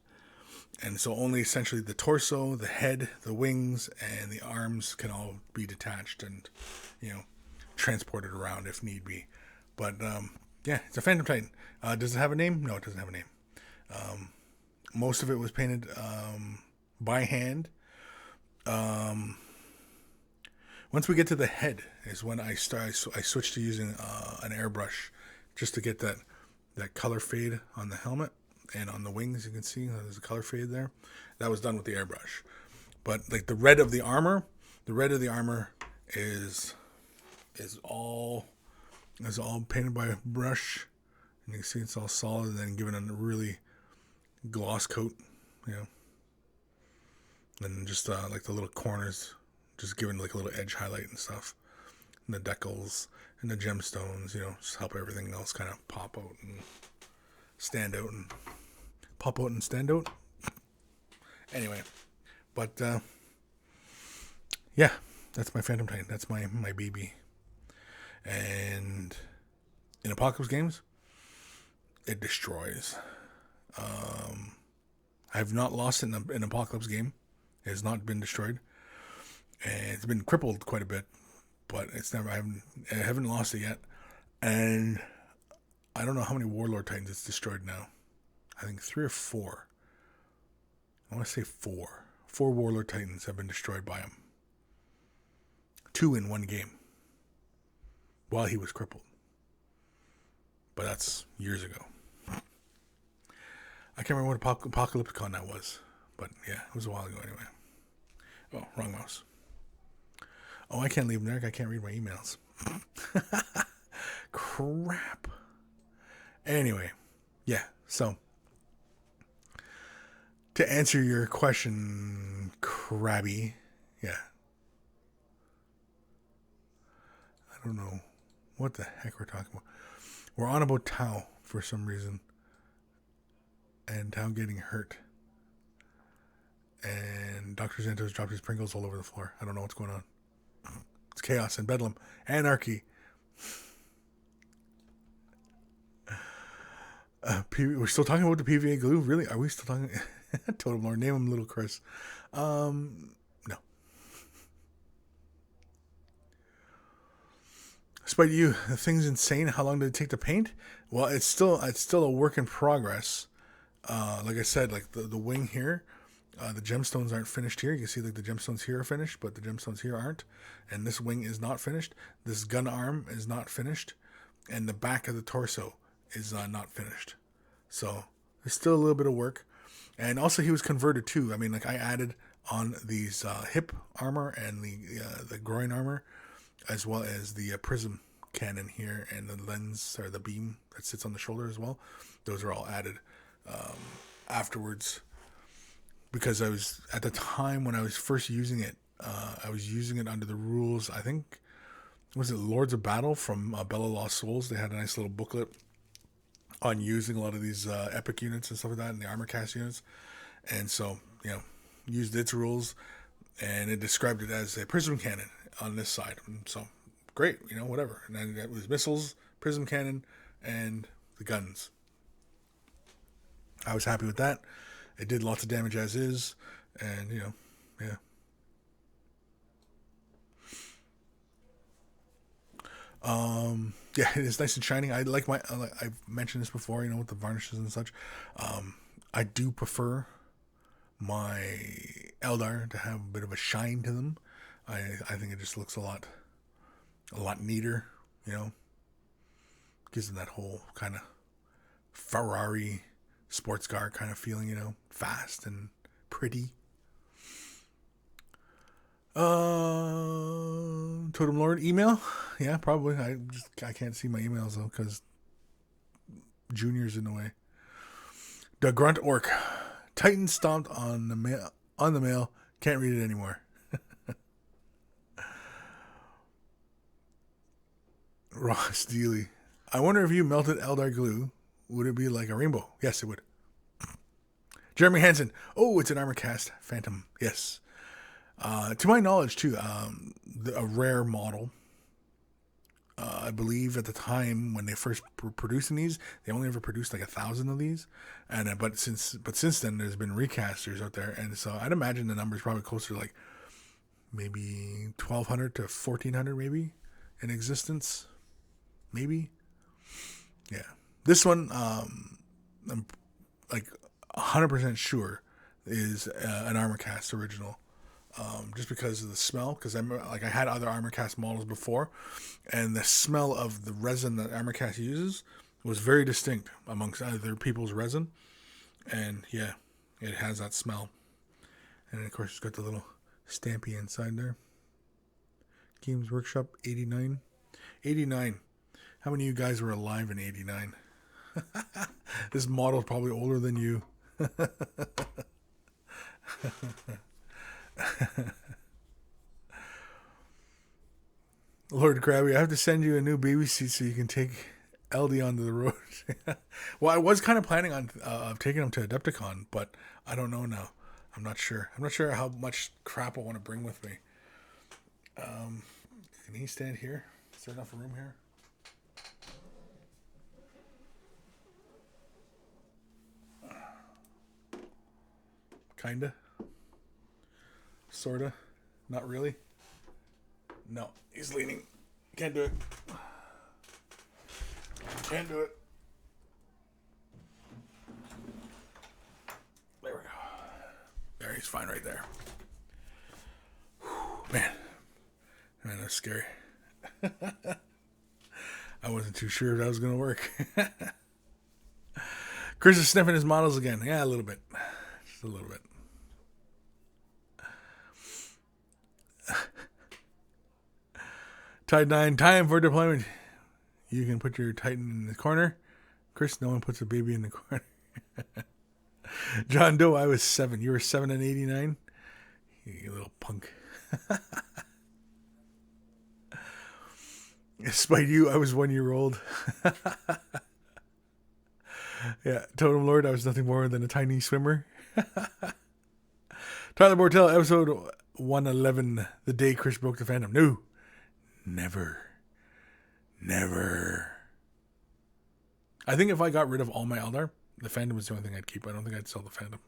And so only essentially the torso, the head, the wings, and the arms can all be detached and, transported around if need be. But, yeah, it's a Phantom Titan. Does it have a name? No, it doesn't have a name. Most of it was painted by hand. Once we get to the head is when I switched to using an airbrush just to get that color fade on the helmet. And on the wings, you can see there's a color fade there. That was done with the airbrush. But like the red of the armor is all painted by a brush. And you can see it's all solid and then given a really gloss coat, And just like the little corners, just given like a little edge highlight and stuff. And the decals and the gemstones, just help everything else kind of pop out and stand out and pop out and stand out. Anyway, but yeah, that's my Phantom Titan. That's my baby. And in Apocalypse games, it destroys. I have not lost it in an Apocalypse game. It has not been destroyed, and it's been crippled quite a bit, but I haven't lost it yet. And I don't know how many Warlord Titans it's destroyed now. I think 3 or 4. I want to say 4. 4 Warlord Titans have been destroyed by him. 2 in one game. While he was crippled. But that's years ago. I can't remember what Apocalypticon that was. But yeah, it was a while ago anyway. Oh, wrong mouse. Oh, I can't leave him there. I can't read my emails. Crap. Anyway, yeah, so to answer your question, Krabby, yeah. I I don't know what the heck we're talking about. We're on about Tao for some reason. And Tao getting hurt. And Dr. Santos dropped his Pringles all over the floor. I don't know what's going on. It's chaos and bedlam. Anarchy. We're still talking about the PVA glue? Really? Are we still talking? Totem Lord. Name him Little Kris. No. Despite you, the thing's insane. How long did it take to paint? Well, it's still a work in progress. Like I said, like the wing here, the gemstones aren't finished here. You can see like the gemstones here are finished, but the gemstones here aren't. And this wing is not finished. This gun arm is not finished. And the back of the torso is not finished. So there's still a little bit of work. And also he was converted too. I mean, like I added on these hip armor and the groin armor, as well as the prism cannon here and the lens or the beam that sits on the shoulder as well. Those are all added afterwards, because I was, at the time when I was first using it, I was using it under the rules. I think, was it Lords of Battle from Bella Lost Souls? They had a nice little booklet on using a lot of these epic units and stuff like that, and the armor cast units. And so, used its rules, and it described it as a prism cannon on this side. And so, great, whatever. And then it was missiles, prism cannon, and the guns. I was happy with that. It did lots of damage as is, and yeah. Yeah, it is nice and shining. I like I've mentioned this before, with the varnishes and such. I do prefer my Eldar to have a bit of a shine to them. I think it just looks a lot neater, Gives them that whole kind of Ferrari sports car kind of feeling, fast and pretty. Totem Lord email? Yeah, probably. I can't see my emails though because Junior's in the way. The Grunt Orc. Titan stomped on the mail. Can't read it anymore. Ross Dealey. I wonder if you melted Eldar glue, would it be like a rainbow? Yes, it would. Jeremy Hansen. Oh, it's an armor cast Phantom. Yes. To my knowledge, too, a rare model. I believe at the time when they first were producing these, they only ever produced like 1,000 of these, and but since then there's been recasters out there, and so I'd imagine the number is probably closer to like maybe 1,200 to 1,400 maybe in existence, maybe. Yeah, this one I'm like 100% sure is an armor cast original. Just because of the smell, because I had other armor cast models before, and the smell of the resin that armor cast uses was very distinct amongst other people's resin, and yeah, it has that smell. And of course it's got the little stampy inside there. Games Workshop 89. How many of you guys were alive in 89? This model is probably older than you. Lord Krabby, I have to send you a new baby seat so you can take LD onto the road. Well, I was kind of planning on taking him to Adepticon, but I don't know now. I'm not sure how much crap I want to bring with me. Can he stand here? Is there enough room here? Kinda. Sorta. Not really. No, he's leaning. Can't do it. Can't do it. There we go. There, he's fine right there. Whew, man, that's scary. I wasn't too sure if that was going to work. Kris is sniffing his models again. Yeah, a little bit. Just a little bit. Tide 9, time for deployment. You can put your Titan in the corner. Kris, no one puts a baby in the corner. John Doe, I was 7. You were 7 in 89? You little punk. Despite you, I was 1 year old. Yeah, Totem Lord, I was nothing more than a tiny swimmer. Tyler Bortel, episode 111, the day Kris broke the fandom. No, never. Never. I think if I got rid of all my Eldar, the fandom was the only thing I'd keep. I don't think I'd sell the fandom.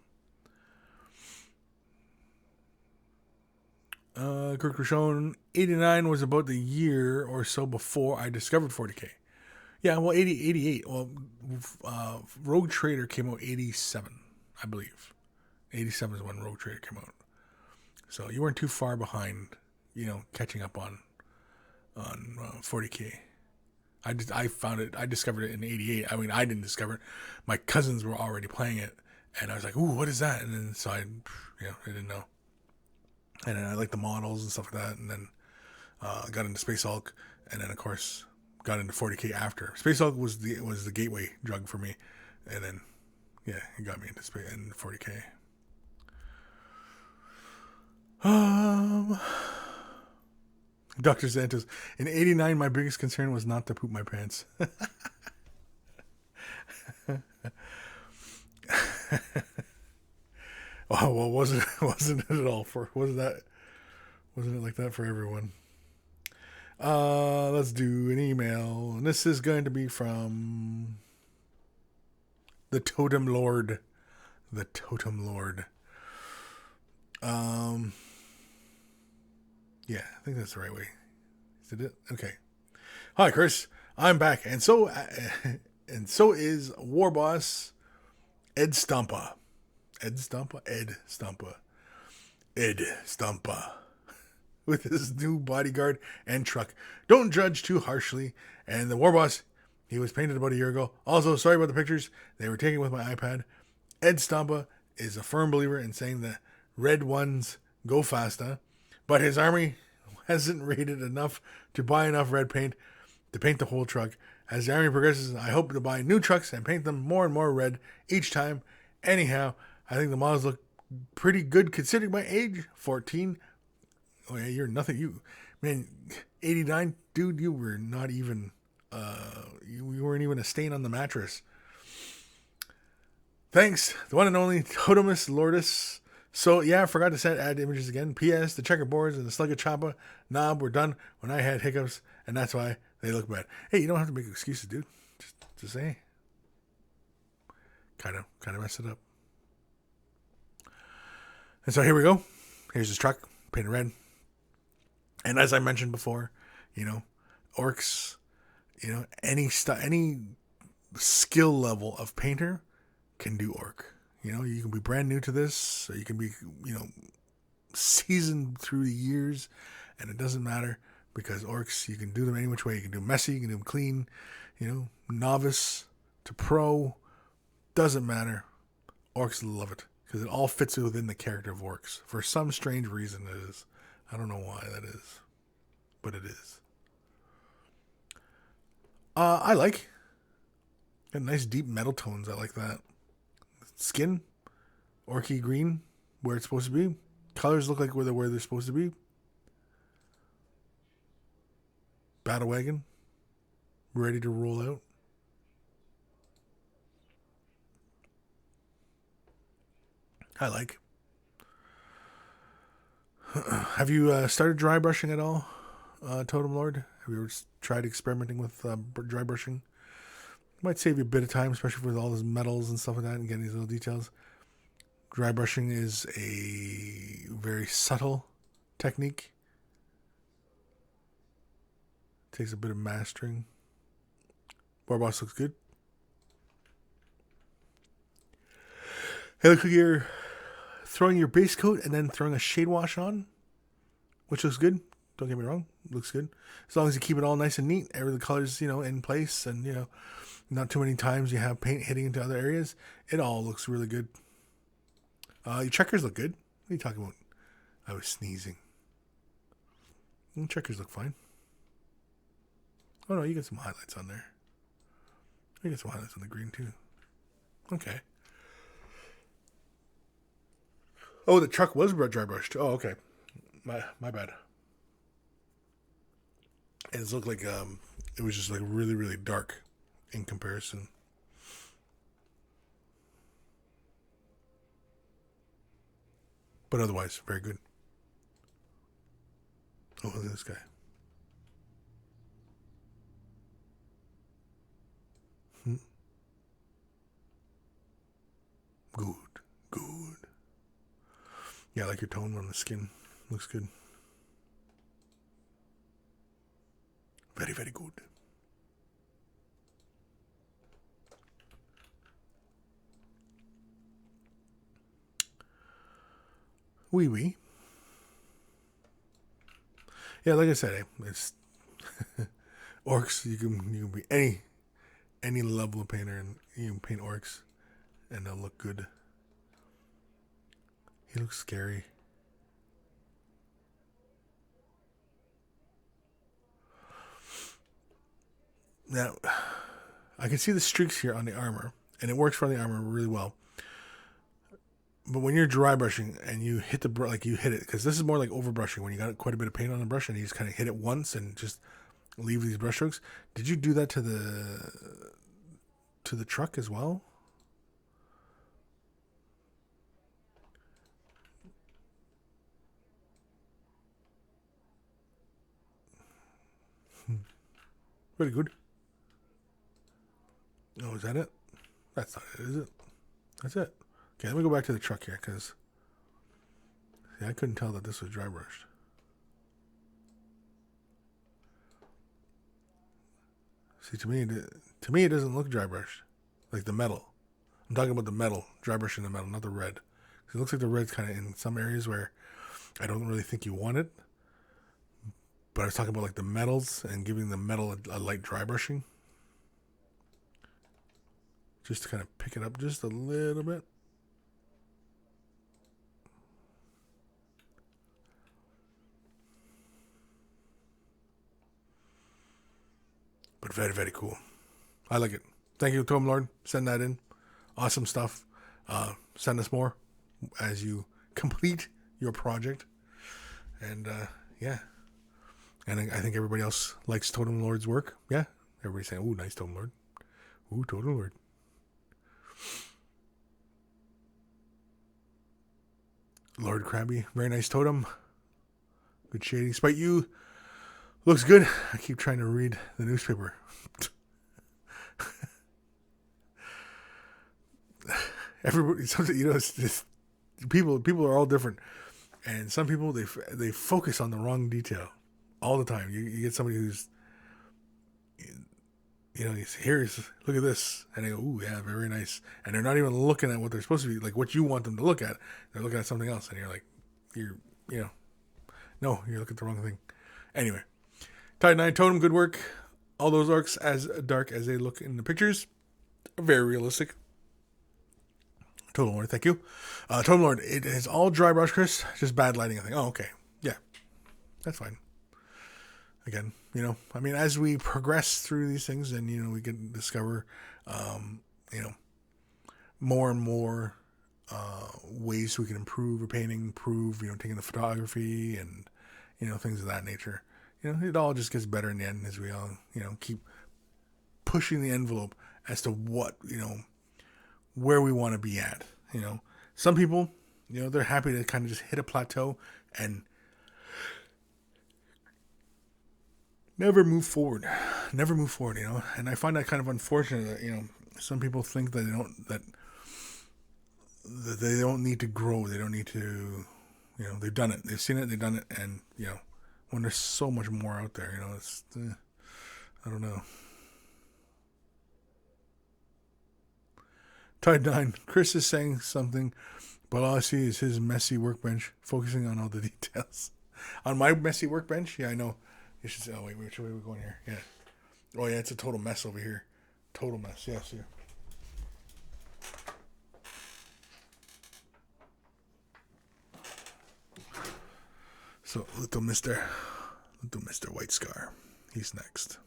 Kirk Rochon, 89 was about the year or so before I discovered 40k. Yeah, well, 88. Well, Rogue Trader came out 87, I believe. 87 is when Rogue Trader came out. So you weren't too far behind, catching up on 40k. I found it. I discovered it in 88. I mean, I didn't discover it. My cousins were already playing it, and I was like, "Ooh, what is that?" And then so I didn't know. And then I liked the models and stuff like that. And then got into Space Hulk, and then of course got into 40k after. Space Hulk was the gateway drug for me, and then it got me into 40k. Dr. Santos, in 89, my biggest concern was not to poop my pants. Well, wasn't it at all wasn't it like that for everyone? Let's do an email. And this is going to be from the Totem Lord. The Totem Lord. Yeah, I think that's the right way. Is it? Okay. Hi, Kris. I'm back, and so is War Boss Ed Stumpa. Ed Stumpa. With his new bodyguard and truck. Don't judge too harshly. And the War Boss, he was painted about a year ago. Also, sorry about the pictures. They were taken with my iPad. Ed Stumpa is a firm believer in saying that red ones go faster, but his army hasn't rated enough to buy enough red paint to paint the whole truck. As the army progresses, I hope to buy new trucks and paint them more and more red each time. Anyhow, I think the models look pretty good considering my age, 14. Oh yeah, you're nothing. 89, dude, you were not even, you weren't even a stain on the mattress. Thanks, the one and only Totemus Lordus. So, yeah, I forgot to add images again. P.S. The checkerboards and the Slugger Choppa knob were done when I had hiccups, and that's why they look bad. Hey, you don't have to make excuses, dude. Just say. Kind of messed it up. And so here we go. Here's his truck, painted red. And as I mentioned before, orcs, any skill level of painter can do orc. You can be brand new to this, or you can be, seasoned through the years, and it doesn't matter because orcs, you can do them any which way. You can do them messy, you can do them clean, novice to pro, doesn't matter. Orcs love it because it all fits within the character of orcs. For some strange reason it is. I don't know why that is, but it is. I like got nice deep metal tones. I like that. Skin, orky green, where it's supposed to be. Colors look like where they're supposed to be. Battle wagon, ready to roll out. I like. Have you started dry brushing at all, Totem Lord? Have you ever tried experimenting with dry brushing? Might save you a bit of time, especially with all those metals and stuff like that and getting these little details. Dry brushing is a very subtle technique. Takes a bit of mastering. Barboss looks good. Hey, look, you're throwing your base coat and then throwing a shade wash on, which looks good. Don't get me wrong, looks good. As long as you keep it all nice and neat, every the colors, in place, and not too many times you have paint hitting into other areas. It all looks really good. Your checkers look good. What are you talking about? I was sneezing. Checkers look fine. Oh no, you got some highlights on there. You got some highlights on the green too. Okay. Oh, the truck was dry brushed. Oh, okay. My bad. And it looked like it was just like really, really dark in comparison. But otherwise, very good. Oh, look at this guy. Good, good. Yeah, I like your tone on the skin. Looks good. Very, very good. Wee wee. Yeah, like I said, it's orcs. You can be any level of painter, and you can paint orcs, and they'll look good. He looks scary. Now, I can see the streaks here on the armor, and it works for the armor really well. But when you're dry brushing and you hit you hit it, because this is more like overbrushing when you got quite a bit of paint on the brush and you just kind of hit it once and just leave these brush strokes. Did you do that to the truck as well? Very good. Oh, is that it? That's not it, is it? That's it. Okay, let me go back to the truck here, because I couldn't tell that this was dry brushed. See, to me, it doesn't look dry brushed, like the metal. I'm talking about the metal, dry brushing the metal, not the red. It looks like the red's kind of in some areas where I don't really think you want it. But I was talking about like the metals and giving the metal a light dry brushing, just to kind of pick it up just a little bit. But very, very cool. I like it. Thank you, Tom Lord. Send that in. Awesome stuff. Send us more as you complete your project. And yeah. And I think everybody else likes Totem Lord's work. Yeah. Everybody's saying, ooh, nice Totem Lord. Ooh, Totem Lord. Lord Krabby. Very nice totem. Good shading. Spite you. Looks good. I keep trying to read the newspaper. Everybody, it's just, people are all different, and some people they focus on the wrong detail all the time. You get somebody who's, here's look at this, and they go, ooh, yeah, very nice, and they're not even looking at what they're supposed to be, like what you want them to look at. They're looking at something else, and you're like, no, you're looking at the wrong thing. Anyway, Tide 9 Totem, good work. All those orcs, as dark as they look in the pictures, are very realistic. Totem Lord, thank you. Totem Lord, it is all dry brush, Chris. Just bad lighting, I think. Oh, okay. Yeah. That's fine. Again, as we progress through these things and, we can discover, more and more ways we can improve our painting, taking the photography and, things of that nature. It all just gets better in the end as we all, keep pushing the envelope as to what, where we want to be at. Some people, they're happy to kind of just hit a plateau and never move forward, and I find that kind of unfortunate that, some people think that they don't need to grow. They don't need to, they've done it. They've seen it. They've done it. And, when there's so much more out there, it's, I don't know. Tide 9, Kris is saying something, but all I see is his messy workbench, focusing on all the details. On my messy workbench? Yeah, I know. You should say, oh, wait, which way are we going here? Yeah. Oh, yeah, it's a total mess over here. Total mess, yes, yeah. So, little Mr. White Scar. He's next.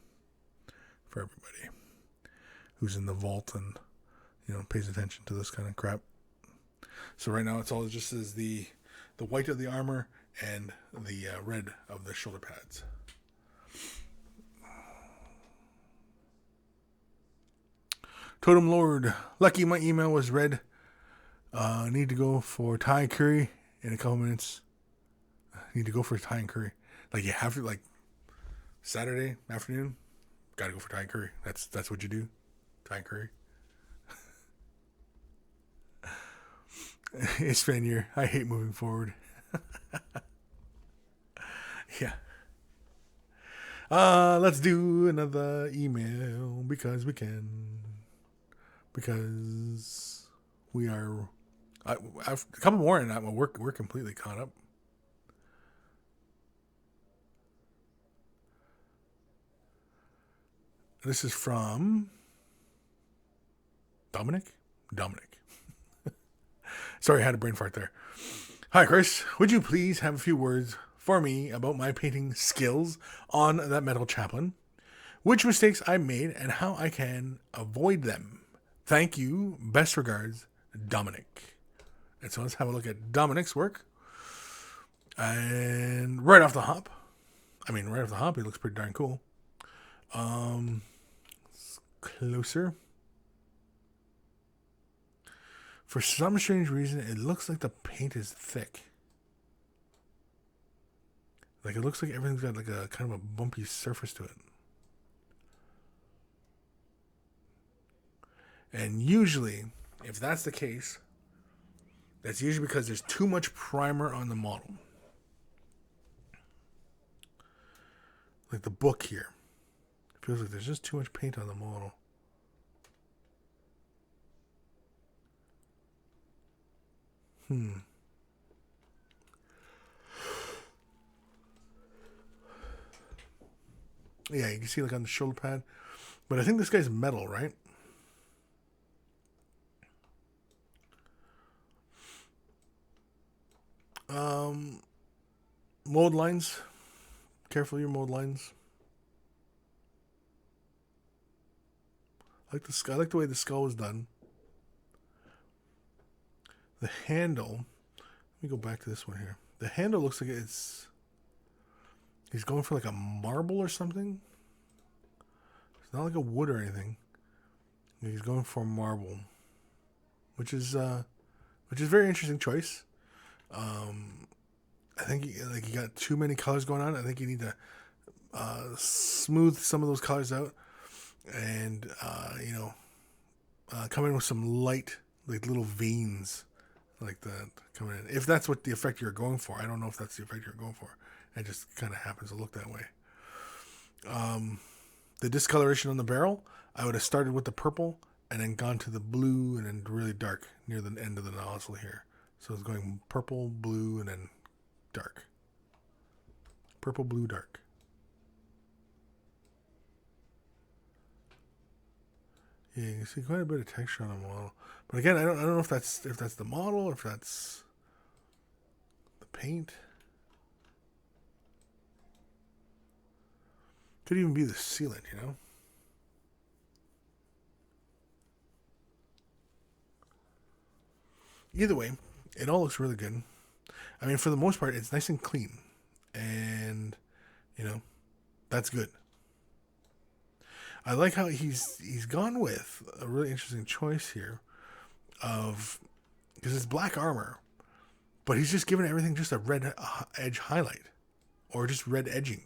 For everybody who's in the vault and, pays attention to this kind of crap. So right now it's all just as the white of the armor and the red of the shoulder pads. Totem Lord. Lucky my email was read. Need to go for Thai curry in a couple minutes. Need to go for Thai and curry. Like you have to, like Saturday afternoon, gotta go for Thai curry. That's what you do. Thai and curry. It's been a year. I hate moving forward. Yeah. Let's do another email because we can. Because we are. I've a couple more and we're completely caught up. This is from Dominic. Sorry, I had a brain fart there. Hi, Kris. Would you please have a few words for me about my painting skills on that metal chaplain? Which mistakes I made and how I can avoid them? Thank you. Best regards, Dominic. And so let's have a look at Dominic's work. And right off the hop, he looks pretty darn cool. Closer. For some strange reason, it looks like the paint is thick. Like it looks like everything's got like a kind of a bumpy surface to it. And usually, if that's the case, that's usually because there's too much primer on the model. Like the book here. It feels like there's just too much paint on the model. Yeah, you can see like on the shoulder pad. But I think this guy's metal, right? Mold lines. Careful your mold lines. I like the way the skull was done. The handle. Let me go back to this one here. The handle looks like he's going for like a marble or something. It's not like a wood or anything. He's going for marble, which is a very interesting choice. I think you got too many colors going on. I think you need to smooth some of those colors out, and come in with some light, like little veins, like that coming in. If that's what the effect you're going for, I don't know if that's the effect you're going for. It just kind of happens to look that way. The discoloration on the barrel, I would have started with the purple and then gone to the blue and then really dark near the end of the nozzle here. So it's going purple, blue, and then dark. Purple, blue, dark. Yeah, you can see quite a bit of texture on the model. But again, I don't know if that's the model or if that's the paint. Could even be the sealant, you know? Either way, it all looks really good. I mean, for the most part, it's nice and clean. And, that's good. I like how he's gone with a really interesting choice here because it's black armor, but he's just given everything just a red edge highlight or just red edging.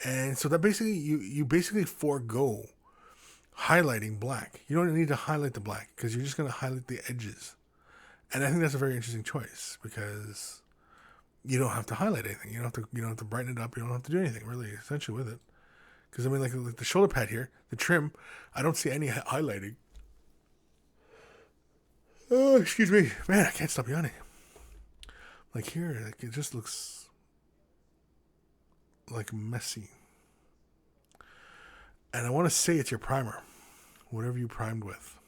And so that basically, you basically forego highlighting black. You don't need to highlight the black because you're just going to highlight the edges. And I think that's a very interesting choice because you don't have to highlight anything. You don't have to brighten it up. You don't have to do anything really essentially with it. Because I mean, like the shoulder pad here, the trim, I don't see any highlighting. Oh, excuse me, man, I can't stop yawning. Like here, like it just looks like messy. And I want to say it's your primer, whatever you primed with.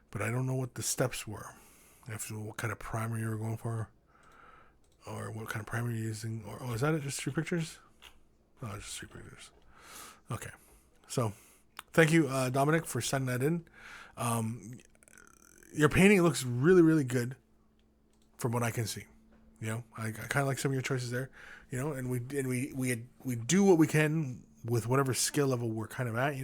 But I don't know what the steps were. What kind of primer you were going for, or what kind of primer you're using, or is that it? Just 3 pictures? Oh, just 3 pictures. Okay, so thank you, Dominic, for sending that in. Your painting looks really, really good, from what I can see. I kind of like some of your choices there. And we do what we can with whatever skill level we're kind of at.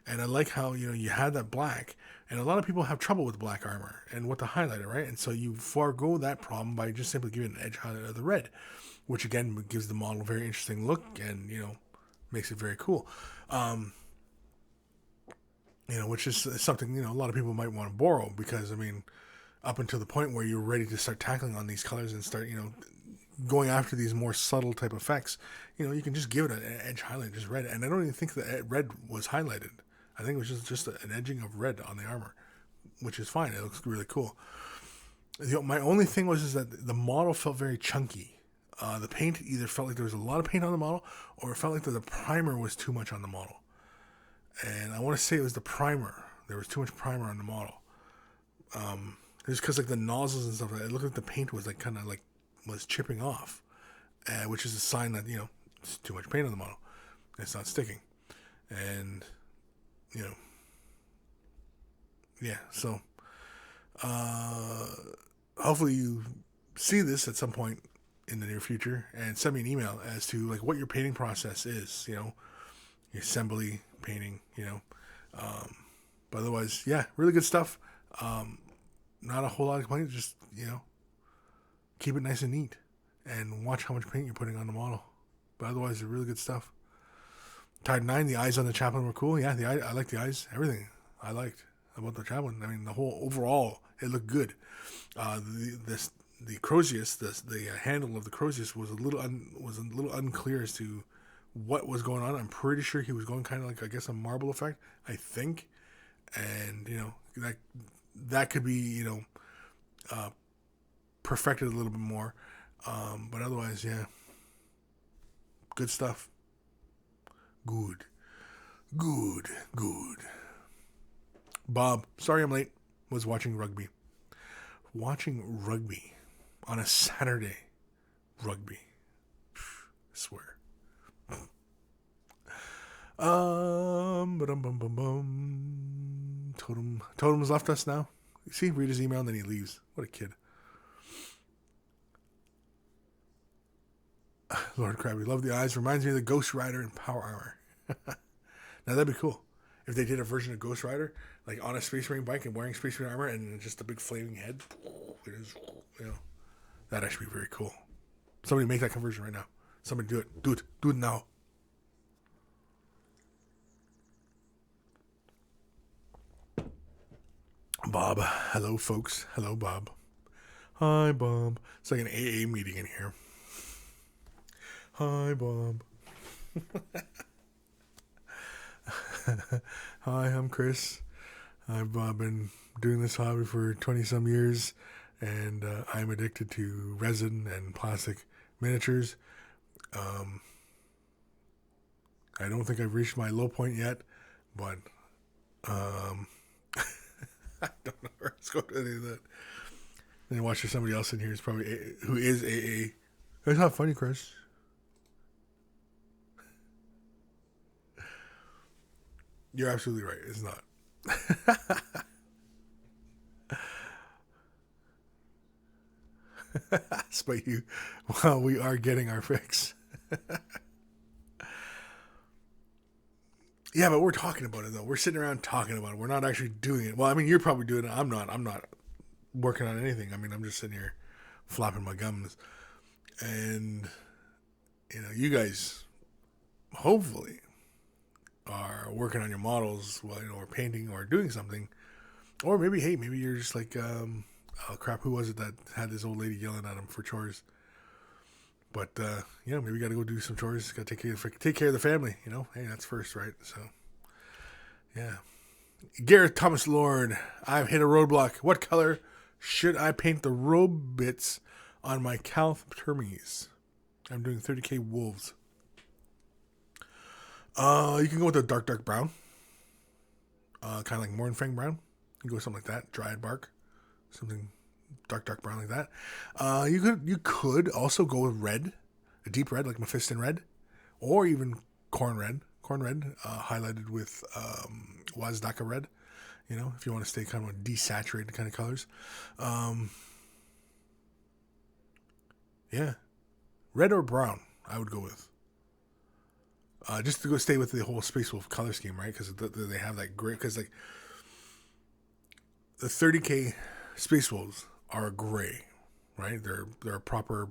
And I like how, you had that black, and a lot of people have trouble with black armor and what to highlight it, right? And so you forego that problem by just simply giving an edge highlight of the red, which again gives the model a very interesting look and, makes it very cool. Which is something, a lot of people might want to borrow because, up until the point where you're ready to start tackling on these colors and start, going after these more subtle type effects, you can just give it an edge highlight, just red. And I don't even think that red was highlighted. I think it was just an edging of red on the armor, which is fine. It looks really cool. My only thing was that the model felt very chunky. The paint either felt like there was a lot of paint on the model, or it felt like the primer was too much on the model. And I want to say it was the primer. There was too much primer on the model. It's because like the nozzles and stuff, it looked like the paint was like kind of like was chipping off, which is a sign that it's too much paint on the model. It's not sticking, and yeah. So hopefully you see this at some point in the near future and send me an email as to like what your painting process is. Your assembly painting. But otherwise, yeah, really good stuff. Not a whole lot of complaints. Just keep it nice and neat, and watch how much paint you're putting on the model. But otherwise, it's really good stuff. Tide 9, the eyes on the chaplain were cool. Yeah, I like the eyes. Everything I liked about the chaplain. The whole overall, it looked good. The Crozius, the handle of the Crozius was a little unclear as to what was going on. I'm pretty sure he was going kind of like, I guess, a marble effect, I think. And, that could be, perfected a little bit more. But otherwise, yeah. Good stuff. Good. Bob, sorry I'm late, was watching rugby. On a Saturday. Rugby. I swear. Totem's left us now. You see, read his email and then he leaves. What a kid. Lord Krabby, love the eyes. Reminds me of the Ghost Rider in Power Armor. Now that'd be cool if they did a version of Ghost Rider, like on a Space Marine bike and wearing Space Marine armor and just a big flaming head. That'd actually be very cool. Somebody make that conversion right now. Somebody do it. Do it now. Bob. Hello, folks. Hello, Bob. Hi, Bob. It's like an AA meeting in here. Hi, Bob. Hi, I'm Kris. I've been doing this hobby for 20-some years, and I'm addicted to resin and plastic miniatures. I don't think I've reached my low point yet, but I don't know where it's going to any of that. And watch there's somebody else in here who is AA. It's not funny, Kris. You're absolutely right. It's not. Spite you. Well, we are getting our fix. Yeah, but we're talking about it, though. We're sitting around talking about it. We're not actually doing it. Well, you're probably doing it. I'm not working on anything. I'm just sitting here flapping my gums. And, you guys, hopefully, are working on your models while, or painting or doing something. Or maybe you're just like, oh, crap, who was it that had this old lady yelling at him for chores? But, maybe you got to go do some chores. Got to take care of the family, Hey, that's first, right? So, yeah. Gareth Thomas Lord, I've hit a roadblock. What color should I paint the robe bits on my Calth Termes? I'm doing 30k wolves. You can go with a dark brown. Kind of like Mornfang brown. You can go with something like that. Dryad bark. Something dark brown like that. You could also go with red, a deep red like Mephiston red, or even corn red, highlighted with Wazdaka red. If you want to stay kind of desaturated kind of colors. Yeah, red or brown, I would go with. just to go stay with the whole Space Wolf color scheme, right? Because they have that gray. Because like the 30K Space Wolves are gray, right? They're a proper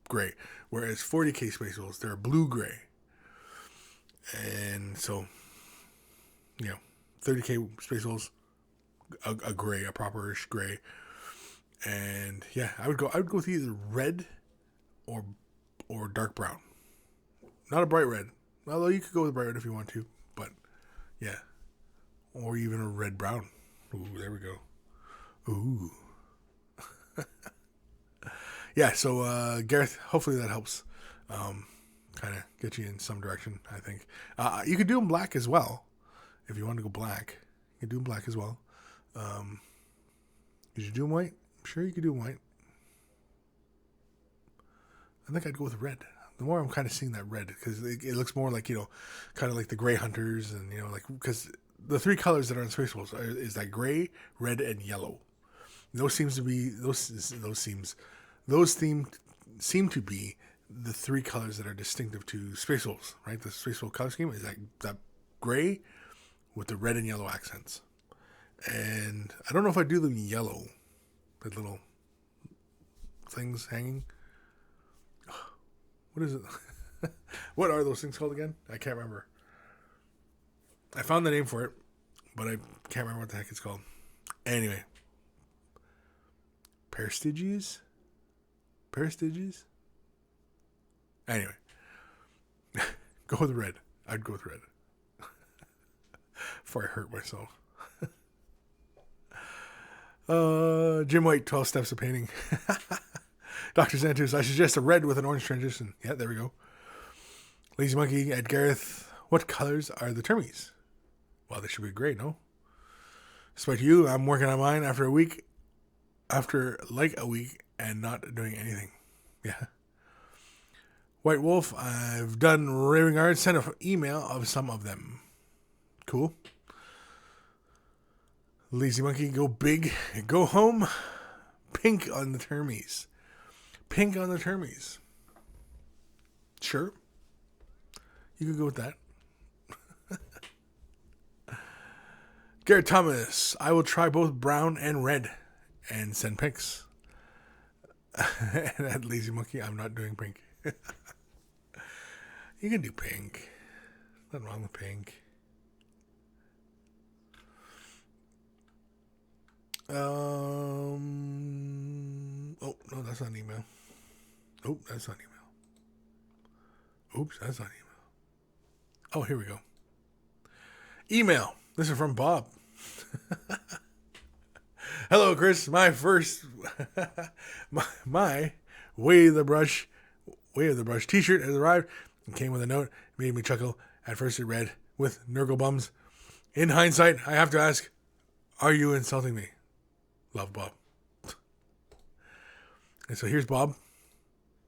gray, whereas 40K Space Wolves, they're blue gray. And so, 30K Space Wolves, a gray, a properish gray. And yeah, I would go with either red or dark brown. Not a bright red. Although you could go with bright red if you want to, but yeah. Or even a red brown. Ooh, there we go. Ooh. Yeah, so Gareth, hopefully that helps kind of get you in some direction, I think. You could do them black as well. If you want to go black, you could do them black as well. Could you do them white? I'm sure you could do them white. I think I'd go with red. The more I'm kind of seeing that red, because it looks more like, kind of like the gray hunters, and, because the three colors that are in Space Wolves is that gray, red, and yellow. Those seem to be the three colors that are distinctive to Space Wolves, right? The Space Wolf color scheme is that gray with the red and yellow accents. And I don't know if I do them yellow, the little things hanging. What is it? What are those things called again? I can't remember. I found the name for it, but I can't remember what the heck it's called. Anyway. Peristiges? Anyway. Go with red. I'd go with red. Before I hurt myself. Jim White, 12 Steps of Painting. Dr. Santos, I suggest a red with an orange transition. Yeah, there we go. Lazy Monkey, Ed Gareth, what colors are the termies? Well, they should be gray, no? Despite you, I'm working on mine after a week, and not doing anything. Yeah. White Wolf, I've done Raving Guard, sent an email of some of them. Cool. Lazy Monkey, go big, go home. Pink on the termies. Pink on the termies. Sure. You could go with that. Garrett Thomas, I will try both brown and red and send pics. And at Lazy Monkey, I'm not doing pink. You can do pink. Nothing wrong with pink. Oh, no, that's not an email. Oh, that's not an email. Oops, that's not an email. Oh, here we go. Email. This is from Bob. Hello, Chris. My first, my Way of the Brush t-shirt has arrived and came with a note. It made me chuckle. At first it read, with Nurgle Bums. In hindsight, I have to ask, are you insulting me? Love, Bob. And so here's Bob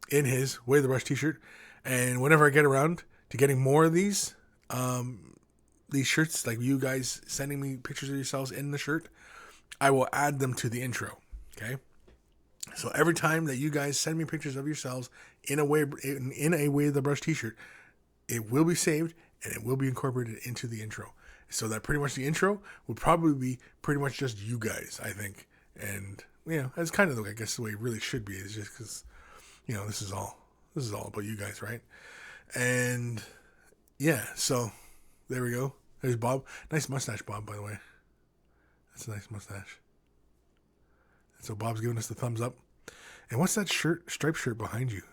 in his Way of the Brush t-shirt. And whenever I get around to getting more of these shirts, like you guys sending me pictures of yourselves in the shirt, I will add them to the intro. Okay? So every time that you guys send me pictures of yourselves in a Way of the Brush t-shirt, it will be saved and it will be incorporated into the intro. So that pretty much the intro would probably be pretty much just you guys, I think. And, that's kind of, I guess, the way it really should be. Is just because, this is all about you guys, right? And, yeah, so there we go. There's Bob. Nice mustache, Bob, by the way. That's a nice mustache. And so Bob's giving us the thumbs up. And what's that striped shirt behind you?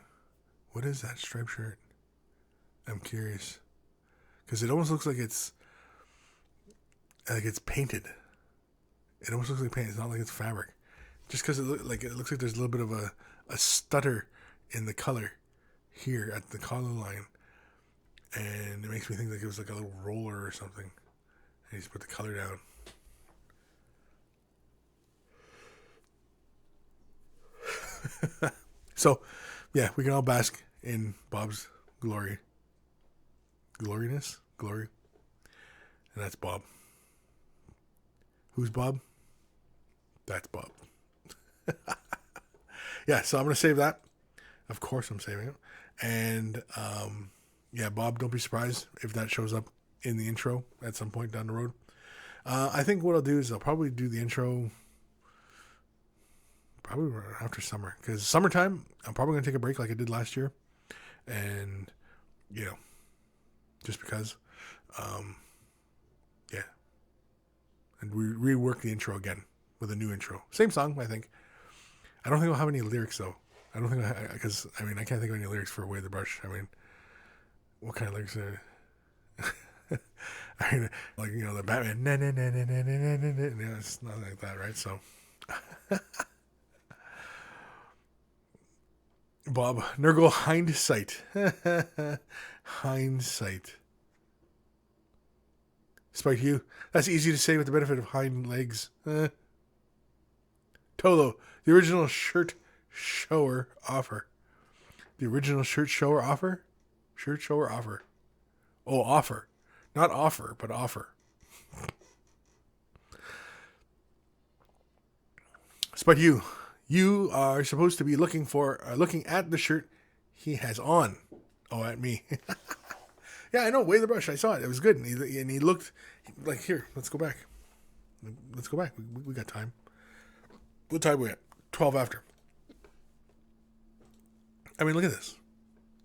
What is that striped shirt? I'm curious. Because it almost looks like it's painted. It almost looks like paint. It's not like it's fabric. Just because it looks like there's a little bit of a stutter in the color here at the collar line. And it makes me think like it was like a little roller or something. And you just put the color down. So, yeah, we can all bask in Bob's glory. Gloriness? Glory. And that's Bob. Who's Bob? That's Bob. Yeah, so I'm going to save that. Of course I'm saving it. And, yeah, Bob, don't be surprised if that shows up in the intro at some point down the road. I think what I'll do is I'll probably do the intro probably after summer, because summertime I'm probably going to take a break like I did last year, and just because, yeah, and we rework the intro again with a new intro, same song. I think. I don't think I'll have any lyrics though. I don't think because I can't think of any lyrics for Away the Brush. I mean, what kind of lyrics are? I mean, like the Batman. Nah, nah, nah, nah, nah, nah, nah, nah, nah. It's nothing like that, right? So, Bob Nurgle hindsight, hindsight. Spike you. That's easy to say with the benefit of hind legs. Tolo, the original shirt shower offer. The original shirt shower offer? Shirt shower offer. Oh, offer. Not offer, but offer. But you are supposed to be looking at the shirt he has on. Oh, at me. Yeah, I know. Way the Brush. I saw it. It was good. And he looked like, here, let's go back. Let's go back. We got time. What time we at? 12 after. I mean, look at this.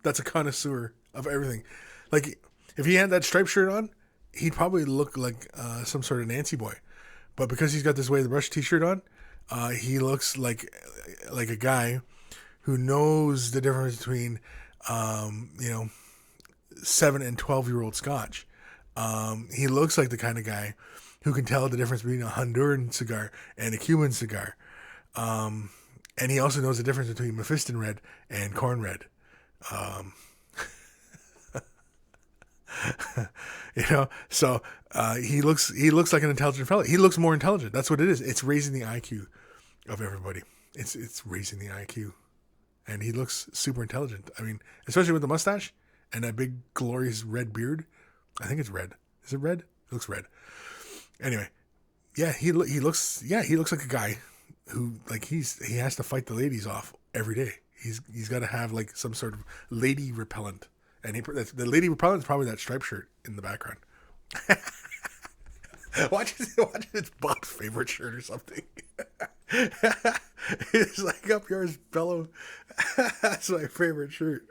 That's a connoisseur of everything. Like, if he had that striped shirt on, he'd probably look like some sort of Nancy boy. But because he's got this Way the Brush t-shirt on, he looks like a guy who knows the difference between, 7 and 12-year-old Scotch. He looks like the kind of guy who can tell the difference between a Honduran cigar and a Cuban cigar. And he also knows the difference between Mephiston Red and Corn Red. So he looks like an intelligent fella. He looks more intelligent. That's what it is. It's raising the IQ of everybody. It's raising the IQ, and he looks super intelligent. I mean, especially with the mustache and that big glorious red beard. I think it's red. Is it red? It looks red. Anyway, yeah, he looks like a guy who he has to fight the ladies off every day. He's got to have like some sort of lady repellent. And the lady repellent is probably that striped shirt in the background. watch it's Bob's favorite shirt or something. It's like up yours, fellow. That's my favorite shirt.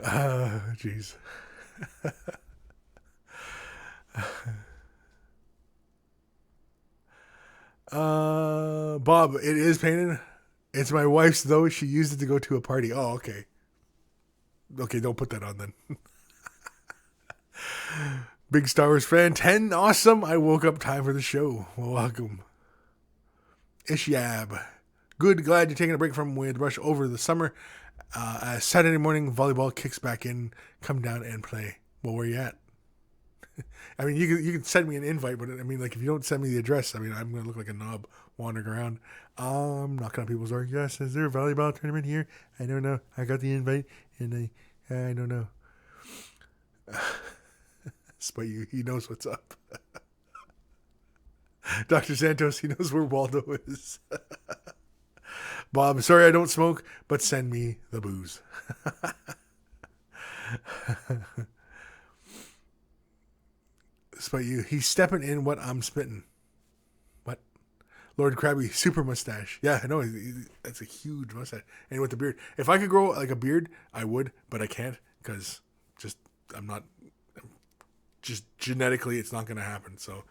Jeez. Bob, it is painted. It's my wife's, though. She used it to go to a party. Oh, okay. Okay, don't put that on then. Big Star Wars fan. 10, awesome. I woke up time for the show. Well, welcome. Ishyab. Good, glad you're taking a break from Way the Brush over the summer. Saturday morning, volleyball kicks back in. Come down and play. Well, where you at? I mean, you can send me an invite, but I mean, like, if you don't send me the address, I mean, I'm going to look like a knob wandering around. Knocking on people's doors. Yes, is there a volleyball tournament here? I don't know. I got the invite, and I don't know. But he knows what's up. Dr. Santos, he knows where Waldo is. Bob, sorry I don't smoke, but send me the booze. But he's stepping in what I'm spitting. What? Lord Krabby, super mustache. Yeah, I know. That's a huge mustache. And with the beard. If I could grow like a beard, I would, but I can't because just genetically, it's not going to happen. So,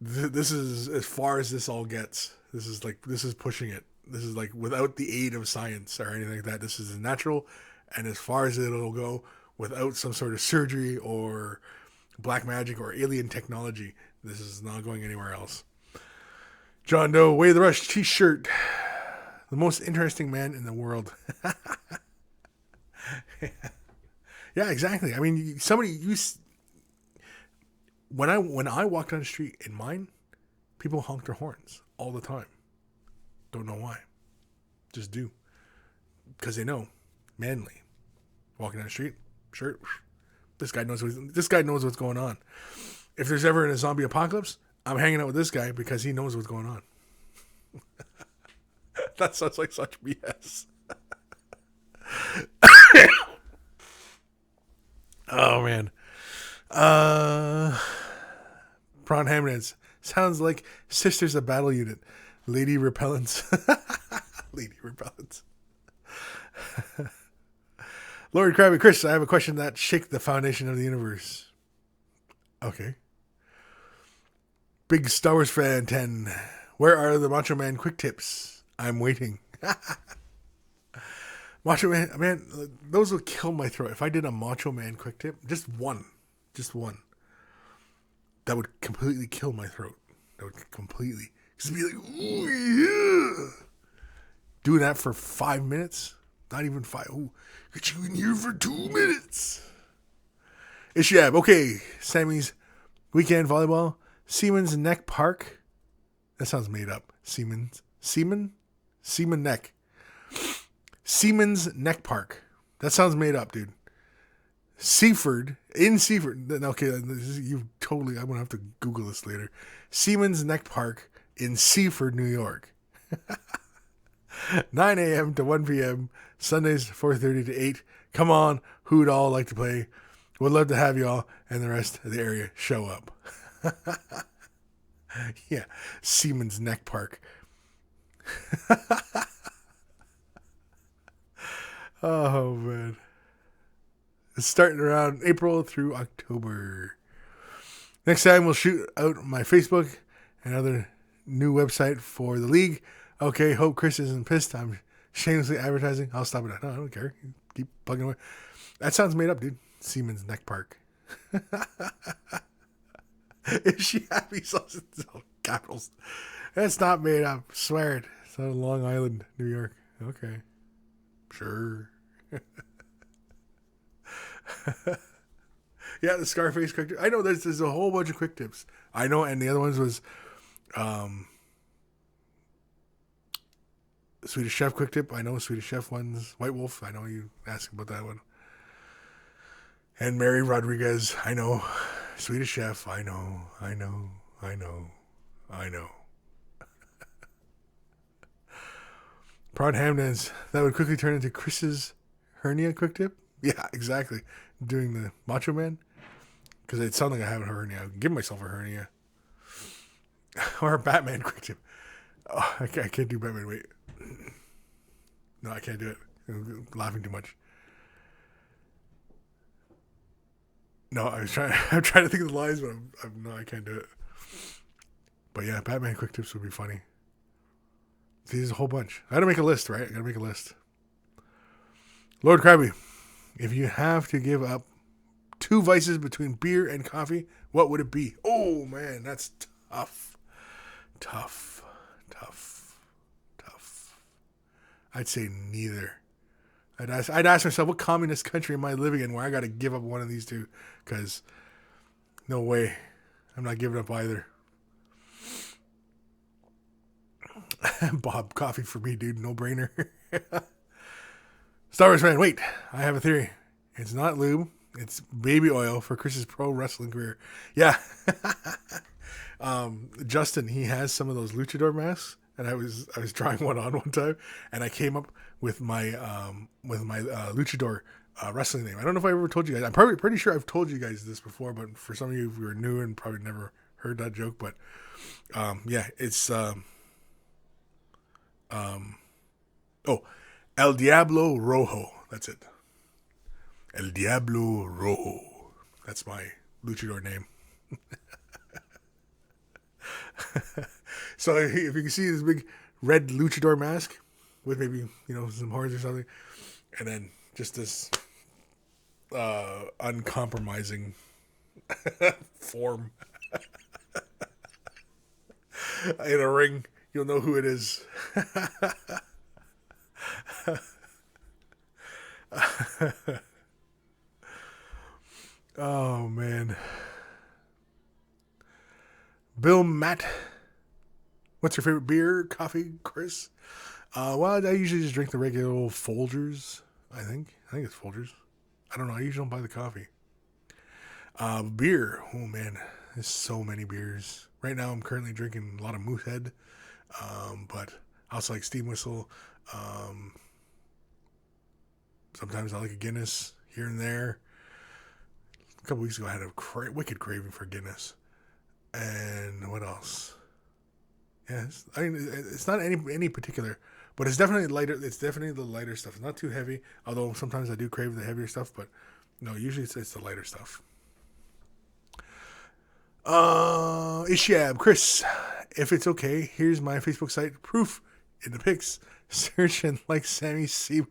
this is as far as this all gets. This is pushing it. This is like without the aid of science or anything like that. This is natural and as far as it'll go without some sort of surgery or black magic or alien technology. This is not going anywhere else. John Doe, Way the Rush t-shirt. The most interesting man in the world. Yeah, exactly. I mean, when I walk down the street in mine, people honk their horns all the time. Don't know why. Just do. Because they know. Manly. Walking down the street, shirt. This guy knows what's going on. If there's ever a zombie apocalypse, I'm hanging out with this guy because he knows what's going on. That sounds like such BS. Oh man. Prawn Hamnets. Sounds like Sisters of Battle Unit. Lady Repellents. Lady Repellents. Lord Krabby, Kris, I have a question that shake the foundation of the universe. Okay. Big Star Wars fan 10. Where are the Macho Man quick tips? I'm waiting. Macho Man, those would kill my throat. If I did a Macho Man quick tip, just one, that would completely kill my throat. That would completely, just be like, ooh, yeah. Doing that for 5 minutes, not even 5. Ooh, get you in here for 2 minutes. Ishab, okay. Sammy's weekend volleyball. Siemens Neck Park. That sounds made up. Seaman Neck. Siemens Neck Park. That sounds made up, dude. Seaford. Okay, you totally, I'm going to have to Google this later. Siemens Neck Park in Seaford, New York. 9 a.m. to 1 p.m. Sundays 4:30 to 8. Come on, who would all like to play? Would love to have y'all and the rest of the area show up. Yeah, Siemens Neck Park. Oh man, it's starting around April through October. Next time we'll shoot out my Facebook and other new website for the league. Okay, hope Kris isn't pissed. I'm shamelessly advertising. I'll stop it. No, I don't care. Keep plugging away. That sounds made up, dude. Siemens Neck Park. Is she happy? So capitals. That's not made up. Swear it. It's on Long Island, New York. Okay. Sure. Yeah, the Scarface quick tip. I know there's a whole bunch of quick tips. I know, and the other ones was Swedish Chef quick tip. I know Swedish Chef ones. White Wolf. I know you asked about that one. And Mary Rodriguez. I know. Swedish Chef. I know. Prawn Hamnets. That would quickly turn into Kris's hernia quick tip. Yeah, exactly. Doing the Macho Man. Because it sounds like I have a hernia. I can give myself a hernia. Or a Batman quick tip. Oh, I can't do Batman. Wait. No, I can't do it. I'm laughing too much. No, I'm trying to think of the lines, but no, I can't do it. But yeah, Batman quick tips would be funny. There's a whole bunch. I gotta make a list, right? I gotta make a list. Lord Krabby, if you have to give up 2 vices between beer and coffee, what would it be? Oh man, that's tough. I'd say neither. I'd ask myself, what communist country am I living in where I got to give up one of these two? Because no way, I'm not giving up either. Bob, coffee for me, dude. No brainer. Star Wars fan, wait, I have a theory. It's not lube. It's baby oil for Kris's pro wrestling career. Yeah. Justin, he has some of those luchador masks, and I was trying one on one time, and I came up with my luchador wrestling name. I don't know if I ever told you guys. I'm probably pretty sure I've told you guys this before, but for some of you who are new and probably never heard that joke, but yeah, it's El Diablo Rojo. That's it. El Diablo Rojo. That's my luchador name. So if you can see this big red luchador mask with maybe, some horns or something, and then just this uncompromising form in a ring, you'll know who it is. Oh man. Bill Matt, what's your favorite beer, coffee, Kris? Well, I usually just drink the regular old Folgers. I think it's Folgers. I don't know. I usually don't buy the coffee. Beer. Oh man, there's so many beers. Right now, I'm currently drinking a lot of Moosehead, but I also like steam whistle. Sometimes I like a Guinness here and there. A couple weeks ago, I had a wicked craving for Guinness. And what else? Yeah, it's not any particular, but it's definitely lighter. It's definitely the lighter stuff. It's not too heavy, although sometimes I do crave the heavier stuff. But no, usually it's the lighter stuff. Ishab, Kris, if it's okay, here's my Facebook site proof in the pics. Search and like Sammy Siemens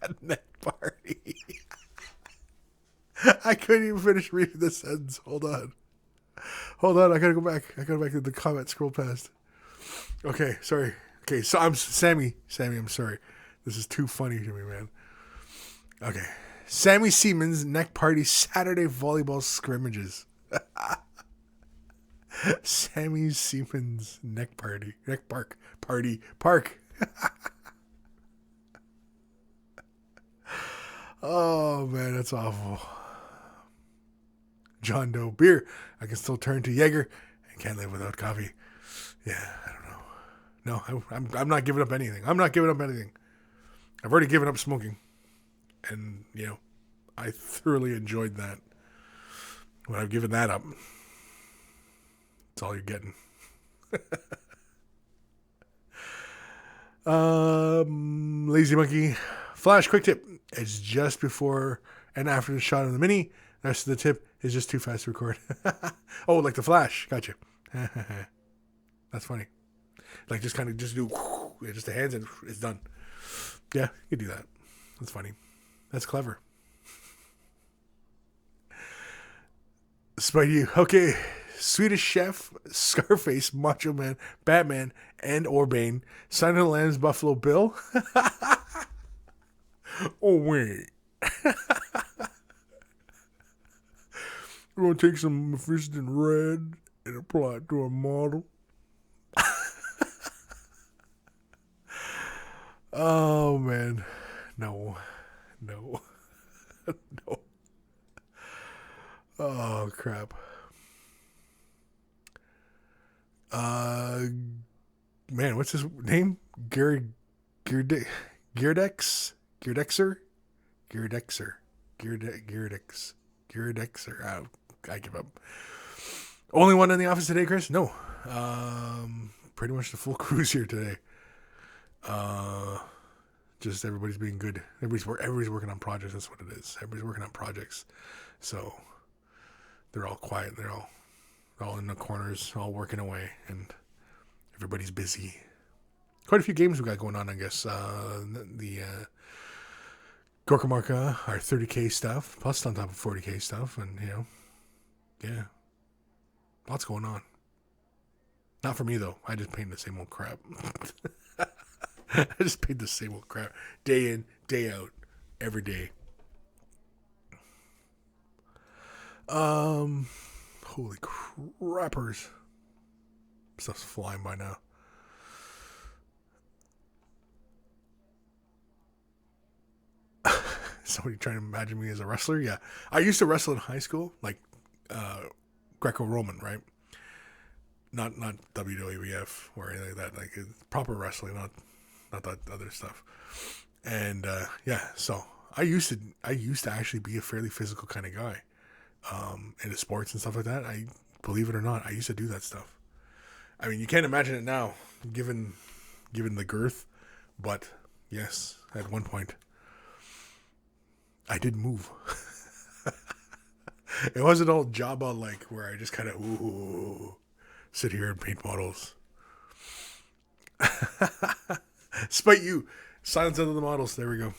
at Net Party. I couldn't even finish reading the sentence. Hold on. I gotta go back. I gotta go back to the comment. Scroll past. Okay, sorry. Okay, so I'm Sammy. I'm sorry. This is too funny to me, man. Okay. Sammy Siemens Neck Party Saturday volleyball scrimmages. Sammy Siemens Neck Park. Oh man, that's awful. John Doe beer. I can still turn to Jaeger and can't live without coffee. Yeah, I don't know. No, I'm not giving up anything. I've already given up smoking, and I thoroughly enjoyed that. When I've given that up, that's all you're getting. Lazy Monkey. Flash quick tip. It's just before and after the shot of the mini. The rest of the tip is just too fast to record. Oh, like the Flash. Gotcha. That's funny. Like just do just the hands and it's done. Yeah, you can do that. That's funny. That's clever. Spidey. Okay. Swedish Chef, Scarface, Macho Man, Batman, and Bane. Silent of the Lambs, Buffalo Bill. Oh, wait. We're going to take some Mephiston Red and apply it to a model. Oh, man. No. No. Oh, crap. Man, what's his name? Geardexer? I give up. Only one in the office today, Kris? No. Pretty much the full crew's here today. Just everybody's being good. Everybody's working on projects. That's what it is. Everybody's working on projects. So they're all quiet. They're all in the corners, all working away, and everybody's busy. Quite a few games we got going on, I guess. The Gorka Marka, our 30K stuff, plus on top of 40K stuff, and yeah, lots going on. Not for me though. I just paint the same old crap. I just paint the same old crap day in, day out, every day. Holy crappers. Stuff's flying by now. Somebody trying to imagine me as a wrestler? Yeah. I used to wrestle in high school, like Greco-Roman, right? Not WWF or anything like that. Like proper wrestling, not that other stuff. And so I used to actually be a fairly physical kind of guy. Into sports and stuff like that. I believe it or not, I used to do that stuff. I mean, you can't imagine it now, given the girth, but yes, at one point, I did move. It wasn't all Jabba like where I just kind of sit here and paint models. Spite you, silence of the models. There we go.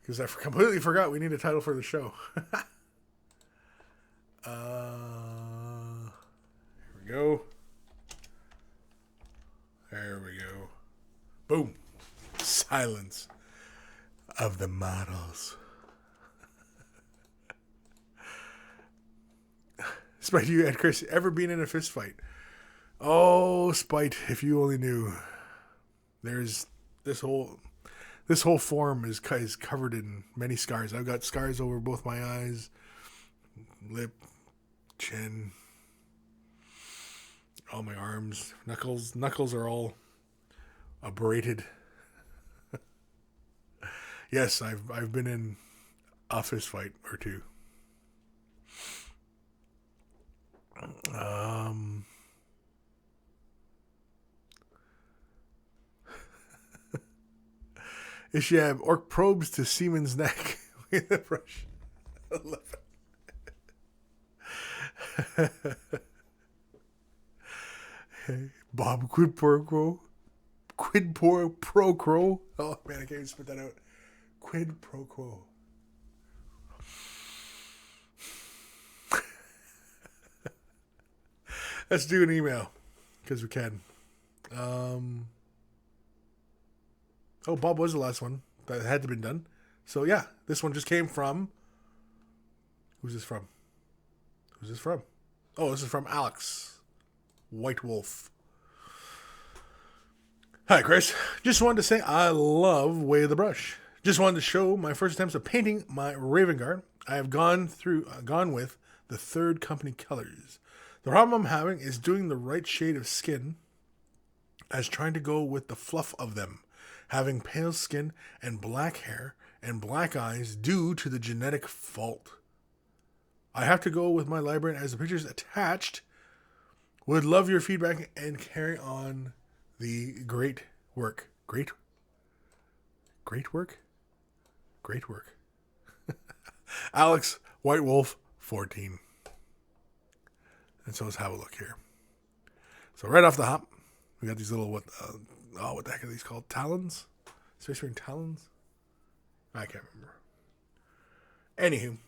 Because I completely forgot we need a title for the show. Here we go. There we go. Boom. Silence of the models. Spite, you and Kris ever been in a fist fight? Oh, Spite, if you only knew. There's this whole form is covered in many scars. I've got scars over both my eyes. lip, chin, all my arms, knuckles. Knuckles are all abraded. Yes, I've been in a fist fight or two. Ishab, orc probes to seaman's neck with a brush. I love it. Hey, Bob quid pro quo. Quid pro quo. Oh man, I can't even spit that out. Quid pro quo. Let's do an email because we can. Oh, Bob was the last one that had to been done. So yeah, this one just came from. Who's this from? Who's this from? Oh, this is from Alex White Wolf. Hi, Chris. Just wanted to say I love Way of the Brush. Just wanted to show my first attempts of painting my Raven Guard. I have gone with the third company colors. The problem I'm having is doing the right shade of skin as trying to go with the fluff of them, having pale skin and black hair and black eyes due to the genetic fault. I have to go with my library as the pictures attached. Would love your feedback and carry on the great work. Great work? Great work. Alex White Wolf 14. And so let's have a look here. So right off the hop, we got these little, what the heck are these called? Talons? Space Marine talons? I can't remember. Anywho.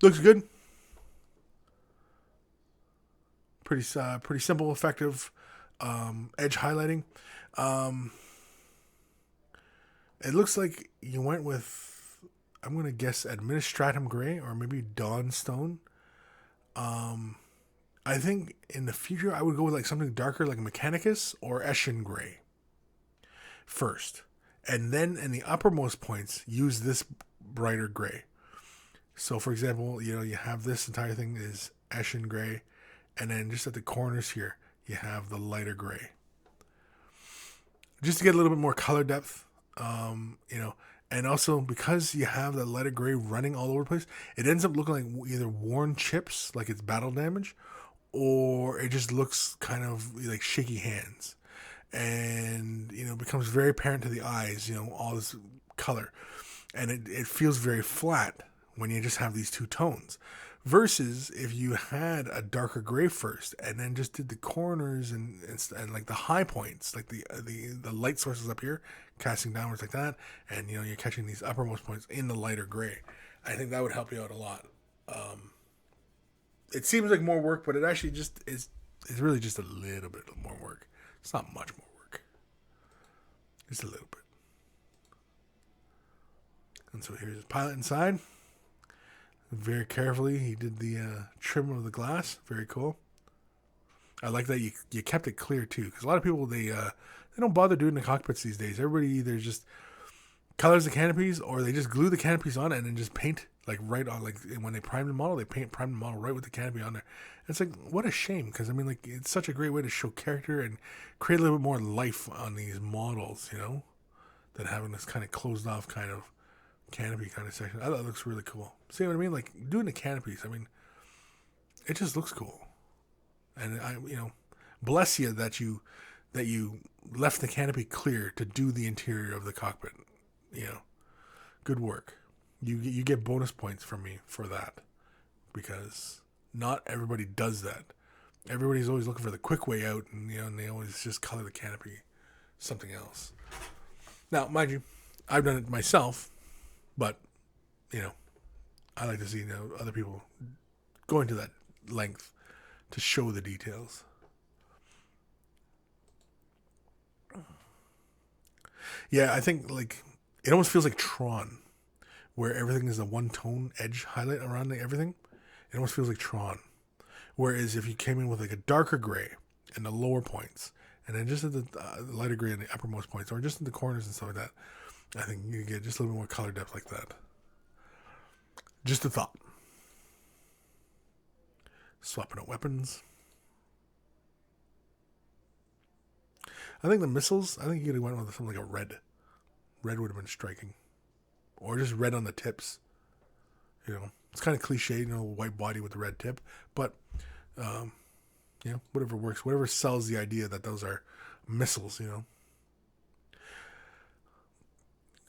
Looks good. Pretty simple, effective edge highlighting. It looks like you went with, I'm going to guess, Administratum Gray or maybe Dawnstone. I think in the future I would go with like something darker like Mechanicus or Eshin Gray first. And then in the uppermost points, use this brighter gray. So for example, you have this entire thing is Eshin Gray. And then just at the corners here, you have the lighter gray. Just to get a little bit more color depth, and also because you have the lighter gray running all over the place, it ends up looking like either worn chips, like it's battle damage, or it just looks kind of like shaky hands. And, becomes very apparent to the eyes, all this color. And it feels very flat when you just have these two tones. Versus if you had a darker gray first and then just did the corners and like the high points, like the light sources up here, casting downwards like that, and you're catching these uppermost points in the lighter gray. I think that would help you out a lot. It seems like more work, but it actually just is. It's really just a little bit more work. It's not much more work. Just a little bit. And so here's his pilot inside. Very carefully, he did the trim of the glass. Very cool. I like that you kept it clear too, because a lot of people they don't bother doing the cockpits these days. Everybody either just colors the canopies or they just glue the canopies on it and then just paint like right on. Like when they prime the model, they prime the model right with the canopy on there. And it's like what a shame, because I mean like it's such a great way to show character and create a little bit more life on these models, than having this kind of closed off kind of canopy kind of section. I thought it looks really cool. See what I mean? Like doing the canopies, I mean, it just looks cool. And I, bless you that you left the canopy clear to do the interior of the cockpit. Good work. You get bonus points from me for that, because not everybody does that. Everybody's always looking for the quick way out, and and they always just color the canopy something else. Now, mind you, I've done it myself. But, I like to see other people going to that length to show the details. Yeah, I think like it almost feels like Tron, where everything is a one-tone edge highlight around everything. It almost feels like Tron. Whereas if you came in with like a darker gray in the lower points, and then just at the lighter gray in the uppermost points, or just in the corners and stuff like that, I think you get just a little bit more color depth like that. Just a thought. Swapping out weapons. I think the missiles, I think you could have went with something like a red. Red would have been striking. Or just red on the tips. You know, it's kind of cliche, you know, white body with the red tip. But, yeah, whatever works. Whatever sells the idea that those are missiles, you know.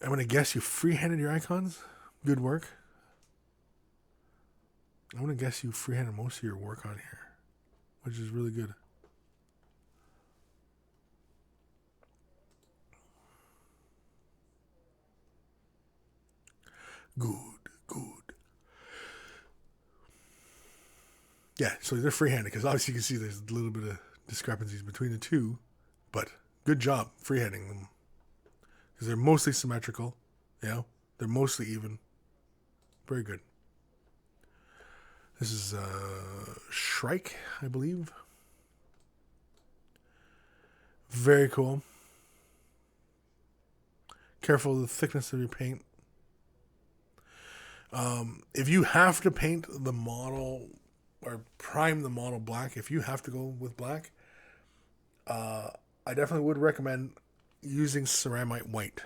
I'm going to guess you free-handed your icons. Good work. I'm going to guess you free-handed most of your work on here, which is really good. Good. Yeah, so they're free-handed because obviously you can see there's a little bit of discrepancies between the two, but good job free-handing them because they're mostly symmetrical. You know, they're mostly even. Very good. This is Shrike, I believe. Very cool. Careful of the thickness of your paint. If you have to paint the model or prime the model black, if you have to go with black, I definitely would recommend using ceramite white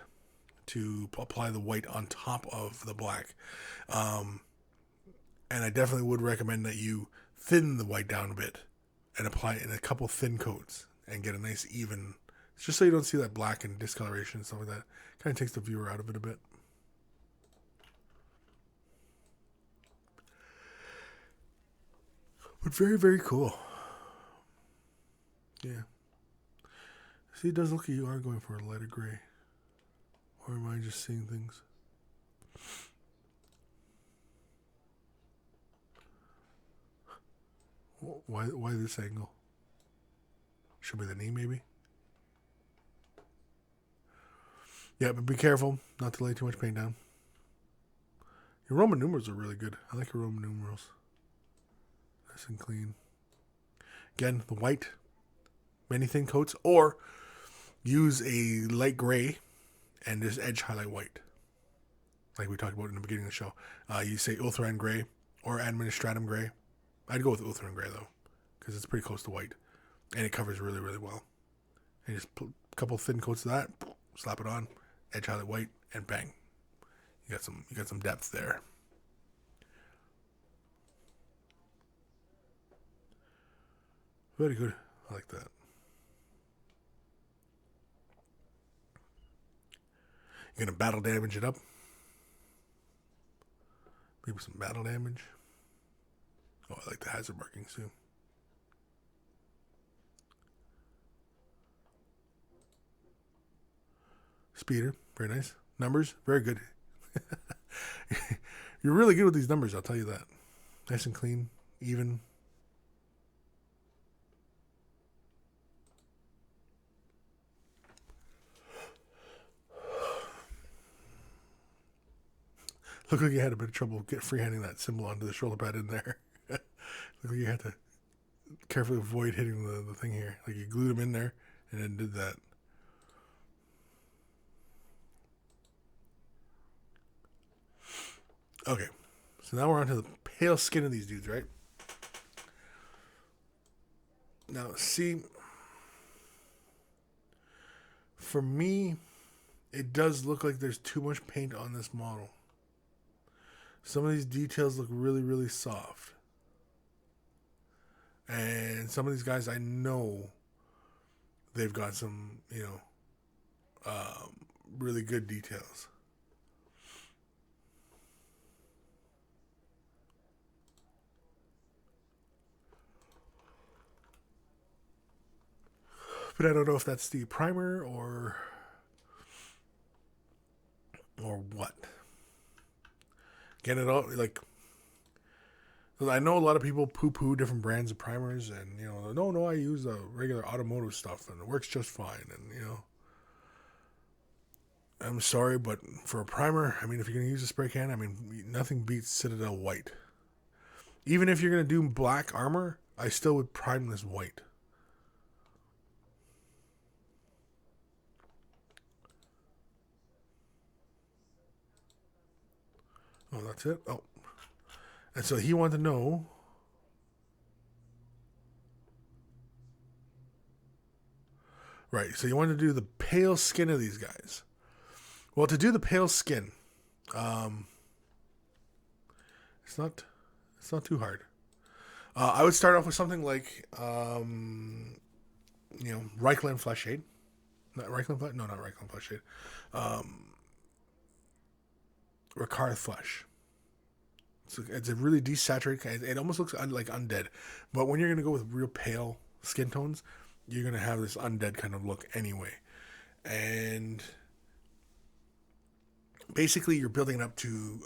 to apply the white on top of the black. And I definitely would recommend that you thin the white down a bit and apply it in a couple thin coats and get a nice even, just so you don't see that black and discoloration and stuff like that. Kind of takes the viewer out of it a bit. But very, very cool. Yeah. See, it does look like you are going for a lighter gray. Or am I just seeing things? Why this angle? Should be the knee, maybe? Yeah, but be careful not to lay too much paint down. Your Roman numerals are really good. I like your Roman numerals. Nice and clean. Again, the white, many thin coats, or use a light gray and just edge highlight white. Like we talked about in the beginning of the show. You say Ulthuan gray or Administratum gray. I'd go with Ulthuan gray though, because it's pretty close to white. And it covers really, really well. And just put a couple thin coats of that, slap it on, edge highlight white, and bang. You got some depth there. Very good. I like that. You're gonna battle damage it up. Maybe some battle damage. Oh, I like the hazard markings too. Speeder, very nice. Numbers, very good. You're really good with these numbers, I'll tell you that. Nice and clean, even. Look like you had a bit of trouble freehanding that symbol onto the shoulder pad in there. Look like you had to carefully avoid hitting the thing here. Like you glued them in there and then did that. Okay, so now we're on to the pale skin of these dudes, right? Now, see, for me, it does look like there's too much paint on this model. Some of these details look really, really soft. And some of these guys, I know they've got some, really good details. But I don't know if that's the primer or what. Again, it all like I know a lot of people poo-poo different brands of primers, and no, I use the regular automotive stuff, and it works just fine. And I'm sorry, but for a primer, I mean, if you're gonna use a spray can, I mean, nothing beats Citadel white. Even if you're gonna do black armor, I still would prime this white. Oh, that's it? Oh. And so he wanted to know Right. So you want to do the pale skin of these guys. Well, to do the pale skin, it's not too hard. I would start off with something like, Reichland Flesh Shade. Not Reichland Flesh? No, not Reichland Flesh Shade. Ricard Flesh. It's a really desaturated. It almost looks like undead. But when you're going to go with real pale skin tones, you're going to have this undead kind of look anyway. And basically you're building it up to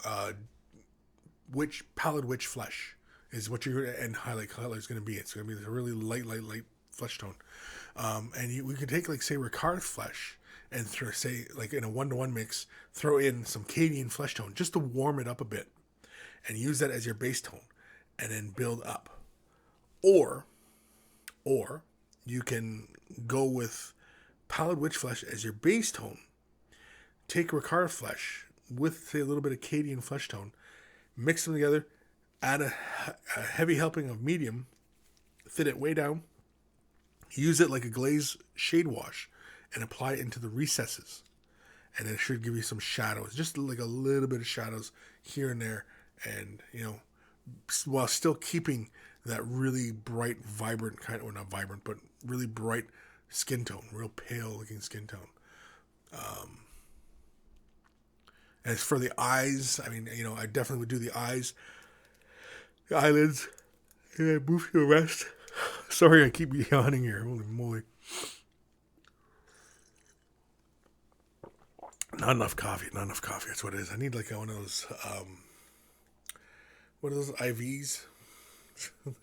pallid witch flesh is what you're, and highlight color is going to be. It's going to be this really light flesh tone. And we could take, like, say, Ricard flesh and throw, say, like in a 1-to-1 mix, throw in some Cadian flesh tone just to warm it up a bit and use that as your base tone and then build up. Or you can go with pallid witch flesh as your base tone. Take Ricard flesh with, say, a little bit of Cadian flesh tone, mix them together, add a heavy helping of medium, thin it way down, use it like a glaze shade wash, and apply it into the recesses. And it should give you some shadows, just like a little bit of shadows here and there, and, while still keeping that really bright, vibrant kind of, or not vibrant, but really bright skin tone, real pale looking skin tone. As for the eyes, I mean, I definitely would do the eyes, the eyelids, and then move to the rest. Sorry, I keep yawning here. Holy moly. Not enough coffee. That's what it is. I need like one of those, what are those IVs?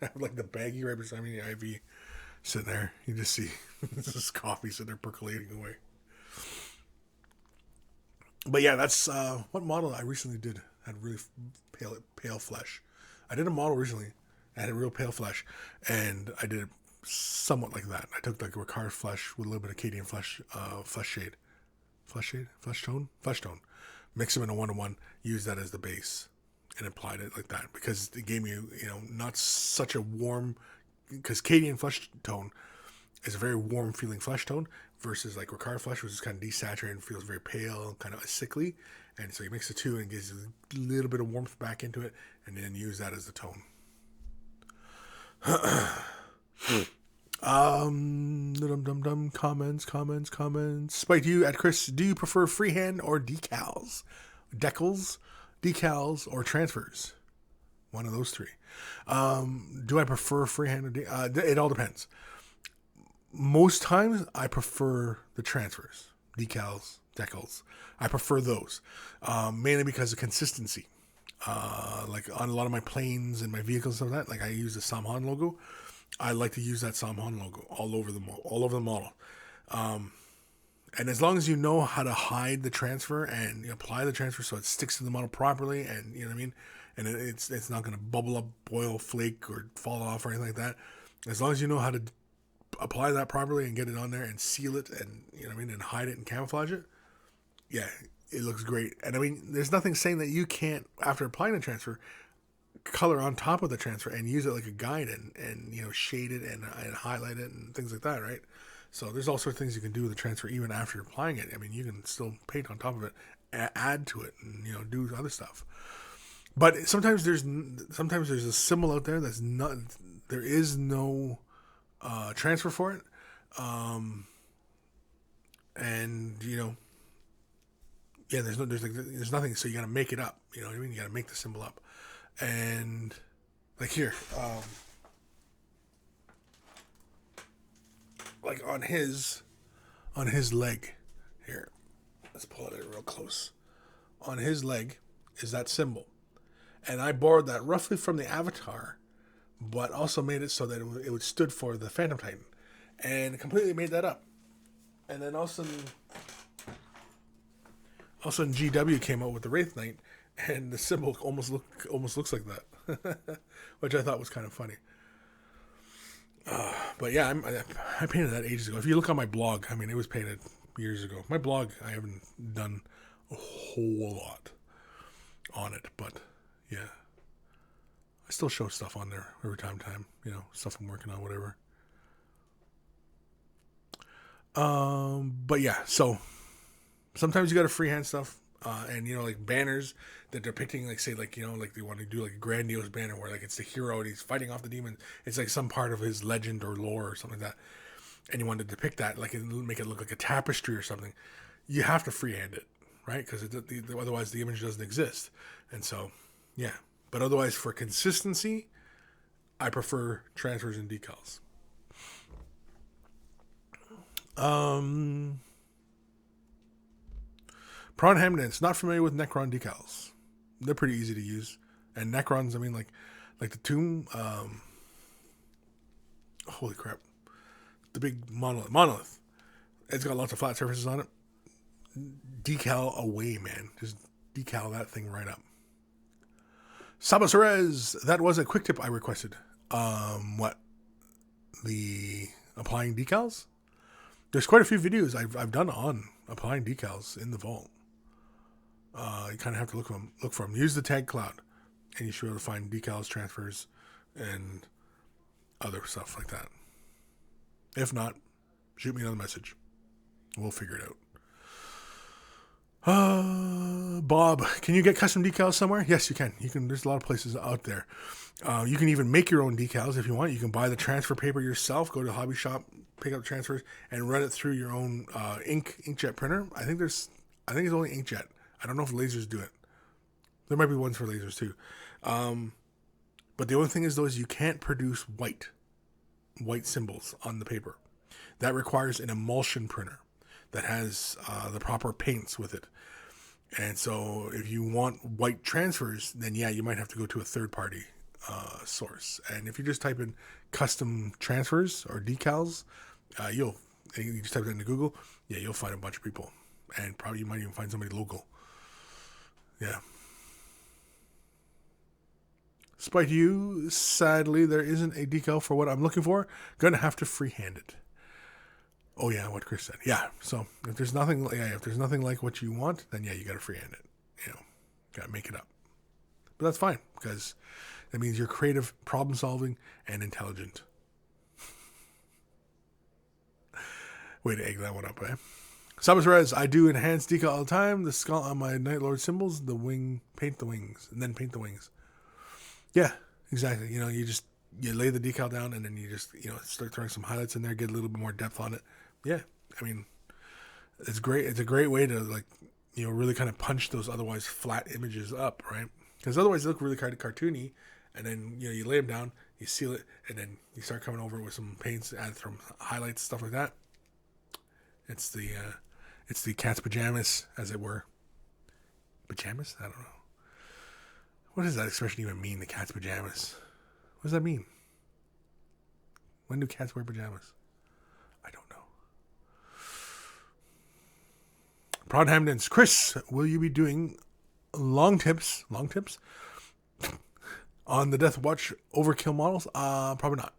I have like the baggie right beside me, the IV sitting there. You just see this coffee sitting there percolating away. But yeah, that's what model I recently did. Had really pale flesh. I did a model recently. I had a real pale flesh, and I did it somewhat like that. I took like Ricard flesh with a little bit of Cadian flesh tone, mix them in a 1-to-1, use that as the base, and applied it like that because it gave me, not such a warm, because Cadian flesh tone is a very warm feeling flesh tone versus like Ricard flesh, which is kind of desaturated and feels very pale, kind of sickly. And so you mix the two and it gives you a little bit of warmth back into it, and then use that as the tone. Comments. Spike you at Kris. Do you prefer freehand or decals? Decals, or transfers? One of those three. Do I prefer freehand or it all depends. Most times I prefer the transfers, decals. I prefer those, mainly because of consistency. Like on a lot of my planes and my vehicles and stuff like that, like I use the Samhan logo. I like to use that Samhan logo all over the model. And as long as you know how to hide the transfer and you apply the transfer so it sticks to the model properly, and you know what I mean, and it's not going to bubble up, boil, flake, or fall off or anything like that. As long as you know how to apply that properly and get it on there and seal it, and you know what I mean, and hide it and camouflage it, yeah, it looks great. And I mean, there's nothing saying that you can't, after applying the transfer, color on top of the transfer and use it like a guide and shade it and highlight it and things like that, right? So there's all sorts of things you can do with the transfer even after applying it. I mean, you can still paint on top of it, add to it, and do other stuff. But sometimes there's a symbol out there that's not, there is no transfer for it, and there's nothing. So you got to make it up. You know what I mean? You got to make the symbol up. And like here, like on his leg here, let's pull it in real close. On his leg is that symbol, and I borrowed that roughly from the Avatar, but also made it so that it would stood for the Phantom Titan, and completely made that up. And then also GW came out with the Wraith Knight, and the symbol almost looks like that, which I thought was kind of funny. But yeah, I painted that ages ago. If you look on my blog, I mean, it was painted years ago. My blog, I haven't done a whole lot on it, but yeah, I still show stuff on there every time, stuff I'm working on, whatever. But yeah, so sometimes you got to freehand stuff. And like banners that depicting, like, say, like, like they want to do like a grandiose banner where like it's the hero and he's fighting off the demon. It's like some part of his legend or lore or something like that. And you want to depict that, like, make it look like a tapestry or something. You have to freehand it, right? Because otherwise the image doesn't exist. And so, yeah. But otherwise, for consistency, I prefer transfers and decals. Prawn Ham Dance. Not familiar with Necron decals. They're pretty easy to use. And Necrons, I mean, like the tomb. Holy crap! The big monolith. It's got lots of flat surfaces on it. Decal away, man. Just decal that thing right up. Saba Cerez. That was a quick tip I requested. What? The applying decals? There's quite a few videos I've done on applying decals in the vault. You kind of have to look for them. Use the tag cloud, and you should be able to find decals, transfers, and other stuff like that. If not, shoot me another message. We'll figure it out. Bob, can you get custom decals somewhere? Yes, you can. You can. There's a lot of places out there. You can even make your own decals if you want. You can buy the transfer paper yourself. Go to the hobby shop, pick up the transfers, and run it through your own inkjet printer. I think it's only inkjet. I don't know if lasers do it. There might be ones for lasers too. But the only thing is, though, is you can't produce white symbols on the paper. That requires an emulsion printer that has the proper paints with it. And so if you want white transfers, then yeah, you might have to go to a third-party source. And if you just type in custom transfers or decals, you just type it into Google, yeah, you'll find a bunch of people. And probably you might even find somebody local. Yeah. Despite you, sadly, there isn't a decal for what I'm looking for. Gonna have to freehand it. Oh yeah, what Kris said. Yeah. So if there's nothing like what you want, then yeah, you gotta freehand it. Gotta make it up. But that's fine because that means you're creative, problem solving, and intelligent. Way to egg that one up, eh? Sabas Rez, I do enhanced decal all the time. The skull on my Night Lord symbols, paint the wings, and then paint the wings. Yeah, exactly. You lay the decal down and then you just, start throwing some highlights in there, get a little bit more depth on it. Yeah, I mean, it's great. It's a great way to, really kind of punch those otherwise flat images up, right? Because otherwise they look really kind of cartoony, and then, you lay them down, you seal it, and then you start coming over with some paints, add some highlights, stuff like that. It's the cat's pajamas, as it were. Pajamas? I don't know. What does that expression even mean, the cat's pajamas? What does that mean? When do cats wear pajamas? I don't know. Prawn Hamdens. Kris, will you be doing long tips on the Death Watch overkill models? Probably not.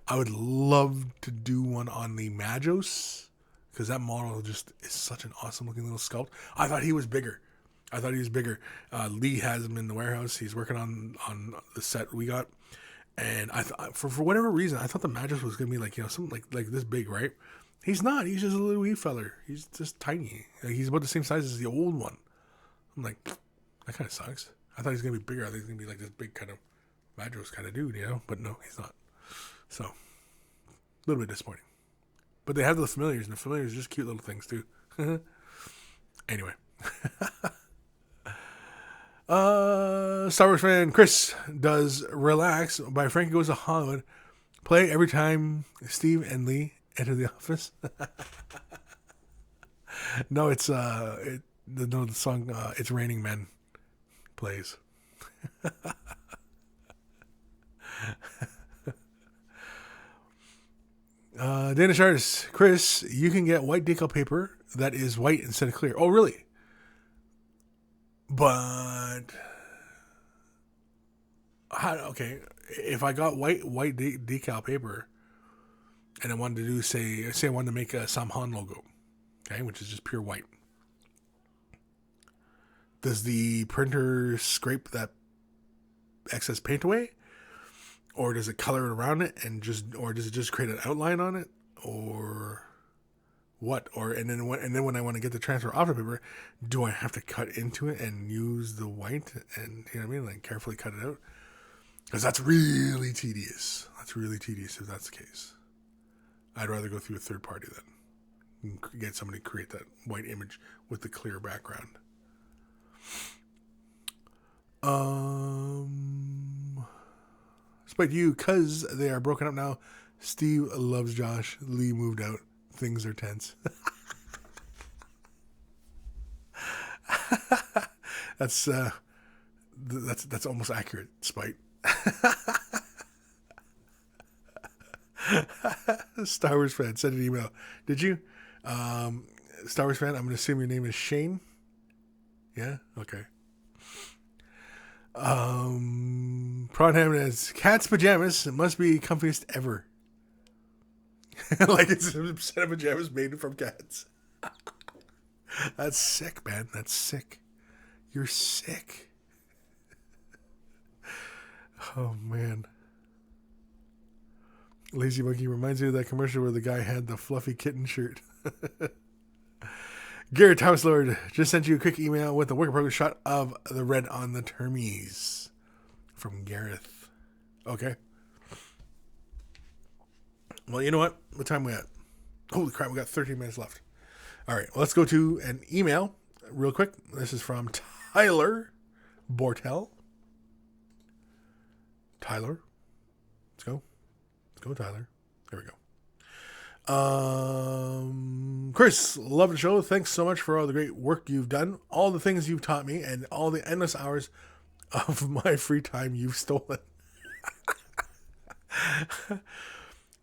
I would love to do one on the Magos, because that model just is such an awesome looking little sculpt. I thought he was bigger. Lee has him in the warehouse. He's working on the set we got. And I thought, for whatever reason, I thought the Magos was going to be something like this big, right? He's not. He's just a little wee feller. He's just tiny. He's about the same size as the old one. I'm like, that kind of sucks. I thought he was going to be bigger. I thought he was going to be like this big kind of Magos kind of dude, But no, he's not. So, a little bit disappointing. But they have the familiars, and the familiars are just cute little things, too. Anyway. Star Wars fan Kris does Relax by Frankie Goes to Hollywood play every time Steve and Lee enter the office. No, it's the song It's Raining Men plays. Danish artist Kris, you can get white decal paper that is white instead of clear. Oh, really? But okay, if I got white decal paper and I wanted to do say I wanted to make a Samhan logo, okay, which is just pure white, does the printer scrape that excess paint away, or does it color it around it or does it just create an outline on it, or what? And then when I want to get the transfer off the paper, do I have to cut into it and use the white and, you know what I mean, like carefully cut it out? Because that's really tedious. That's really tedious if that's the case. I'd rather go through a third party then. Get somebody to create that white image with the clear background. Despite you, cause they are broken up now. Steve loves Josh. Lee moved out. Things are tense. That's almost accurate, Spite. Star Wars fan, send an email. Did you? Star Wars fan, I'm going to assume your name is Shane. Yeah? Okay. Prodham has cat's pajamas. It must be comfiest ever. Like it's a set of pajamas made from cats. That's sick, man. That's sick. You're sick. Oh, man. Lazy Monkey reminds me of that commercial where the guy had the fluffy kitten shirt. Garrett Thomas Lord just sent you a quick email with a work in progress shot of the red on the termies from Gareth. Okay. Well, you know what? What time are we at? Holy crap, we got 13 minutes left. All right, well, let's go to an email real quick. This is from Tyler Bortel. Tyler. Let's go. Let's go, Tyler. There we go. Kris, love the show. Thanks so much for all the great work you've done, all the things you've taught me, and all the endless hours of my free time you've stolen.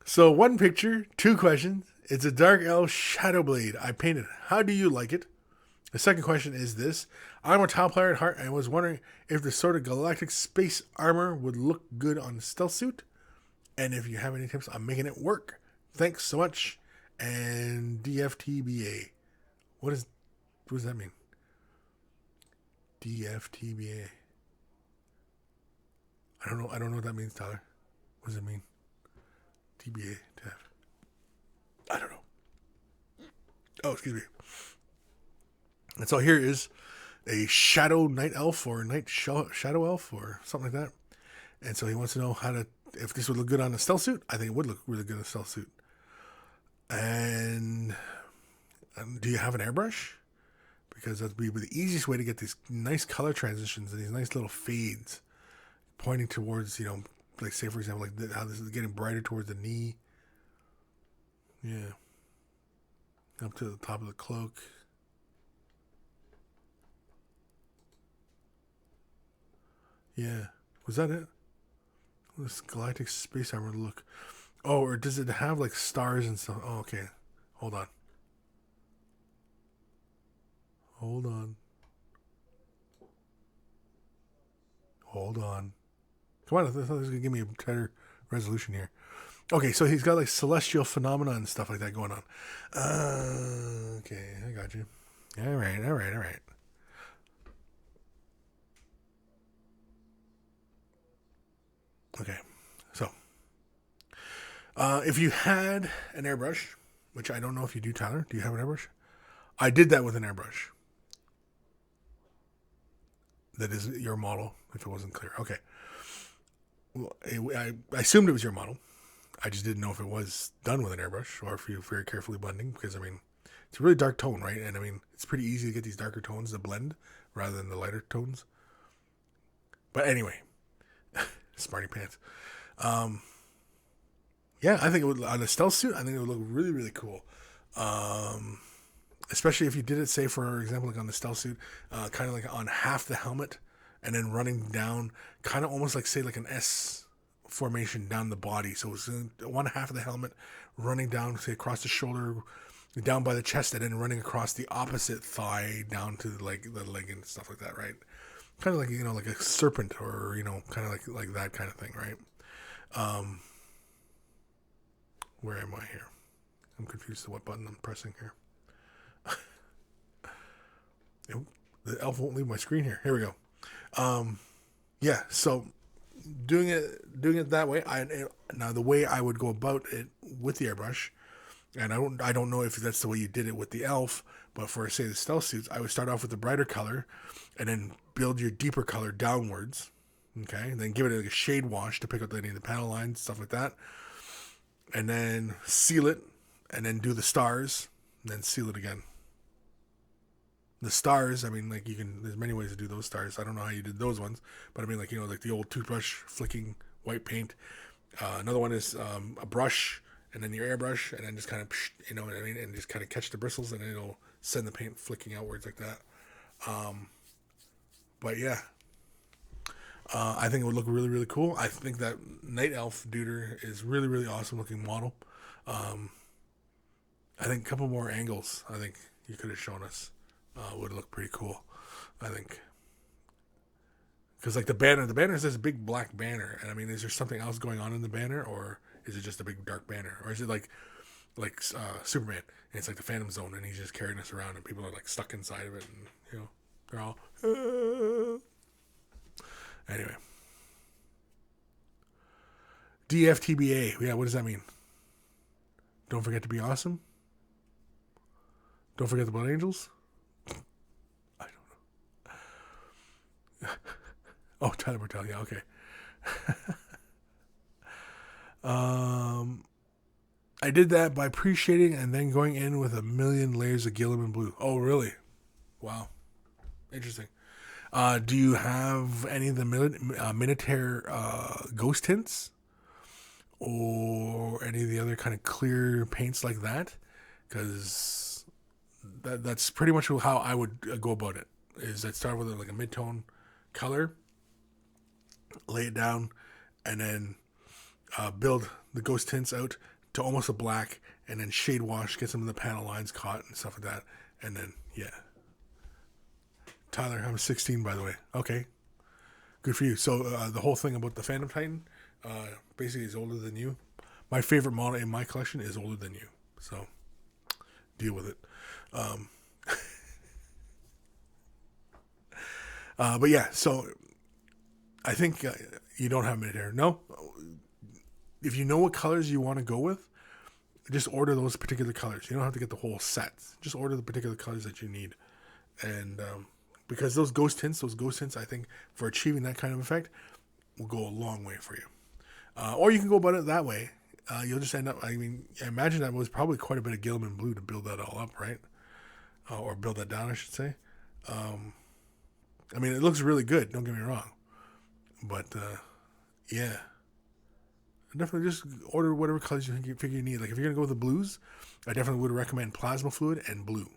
So, one picture, two questions. It's a Dark Elf Shadow Blade I painted. How do you like it? The second question is this. I'm a tile player at heart and was wondering if the sort of galactic space armor would look good on a stealth suit, and if you have any tips on making it work. Thanks so much. And DFTBA. What does that mean? DFTBA. I don't know what that means, Tyler. What does it mean? TBA, TF. I don't know. Oh, excuse me. And so here is a shadow night elf or night shadow elf or something like that. And so he wants to know if this would look good on a stealth suit. I think it would look really good on a stealth suit. And do you have an airbrush? Because that'd be the easiest way to get these nice color transitions and these nice little fades pointing towards, like say for example, like how this is getting brighter towards the knee. Yeah. Up to the top of the cloak. Yeah. Was that it? This galactic space armor look. Oh, or does it have like stars and stuff? Oh, okay. Hold on. Come on, I thought this was going to give me a better resolution here. Okay, so he's got like celestial phenomena and stuff like that going on. Okay, I got you. All right. Okay, so if you had an airbrush, which I don't know if you do, Tyler, do you have an airbrush? I did that with an airbrush. That is your model, if it wasn't clear. Okay. Well, I assumed it was your model. I just didn't know if it was done with an airbrush or if you're very carefully blending, because, it's a really dark tone, right? And, it's pretty easy to get these darker tones to blend rather than the lighter tones. But anyway, smarty pants. Yeah, I think it would, on a stealth suit, I think it would look really, really cool. Especially if you did it, say, for example, like on the stealth suit, kind of like on half the helmet and then running down, kind of almost like, say, like an S formation down the body. So it's one half of the helmet running down, say, across the shoulder, down by the chest, and then running across the opposite thigh down to the leg and stuff like that, right? Kind of like, like a serpent or, kind of like that kind of thing, right? Where am I here? I'm confused to what button I'm pressing here. The elf won't leave my screen here. Here we go. Yeah, so doing it that way. Now the way I would go about it with the airbrush And I don't know if that's the way you did it with the elf, but for say the stealth suits, I would start off with the brighter color, and then build your deeper color downwards. Okay, and then give it like a shade wash to pick up any of the panel lines, stuff like that, and then seal it, and then do the stars, and then seal it again. The stars, I mean, like there's many ways to do those stars. I don't know how you did those ones, but I mean, like, like the old toothbrush flicking white paint. Another one is a brush, and then your airbrush, and then just kind of, you know what I mean, and just kind of catch the bristles, and then it'll send the paint flicking outwards like that. But yeah, I think it would look really, really cool. I think that Night Elf Duder is really, really awesome looking model. I think a couple more angles, I think you could have shown us, would look pretty cool, I think. Because like the banner is this big black banner, and I mean, is there something else going on in the banner, or is it just a big dark banner, or is it like Superman, and it's like the Phantom Zone, and he's just carrying us around, and people are like stuck inside of it, and they're all anyway. DFTBA, yeah, what does that mean? Don't forget to be awesome. Don't forget the Blood Angels. I don't know. Oh, Tyler Bartel, yeah, okay. I did that by pre-shading and then going in with a million layers of Gilliman blue. Oh, really? Wow. Interesting. Do you have any of the Minotaur ghost tints? Or any of the other kind of clear paints like that? Because that's pretty much how I would go about it. Is I'd start with like a mid-tone color, lay it down, and then build the ghost tints out to almost a black, and then shade wash, get some of the panel lines caught and stuff like that, and then yeah. Tyler, I'm 16 by the way. Okay, good for you. So the whole thing about the Phantom Titan basically is older than you. My favorite model in my collection is older than you, so deal with it. But yeah, so I think you don't have mid-air. No? If you know what colors you want to go with, just order those particular colors. You don't have to get the whole set. Just order the particular colors that you need. And because those ghost tints, I think, for achieving that kind of effect, will go a long way for you. Or you can go about it that way. You'll just end up, I mean, I imagine that was probably quite a bit of Gilliman blue to build that all up, right? Or build that down, I should say. I mean, it looks really good, don't get me wrong. But, yeah. Definitely just order whatever colors you figure you need. Like, if you're going to go with the blues, I definitely would recommend Plasma Fluid and blue.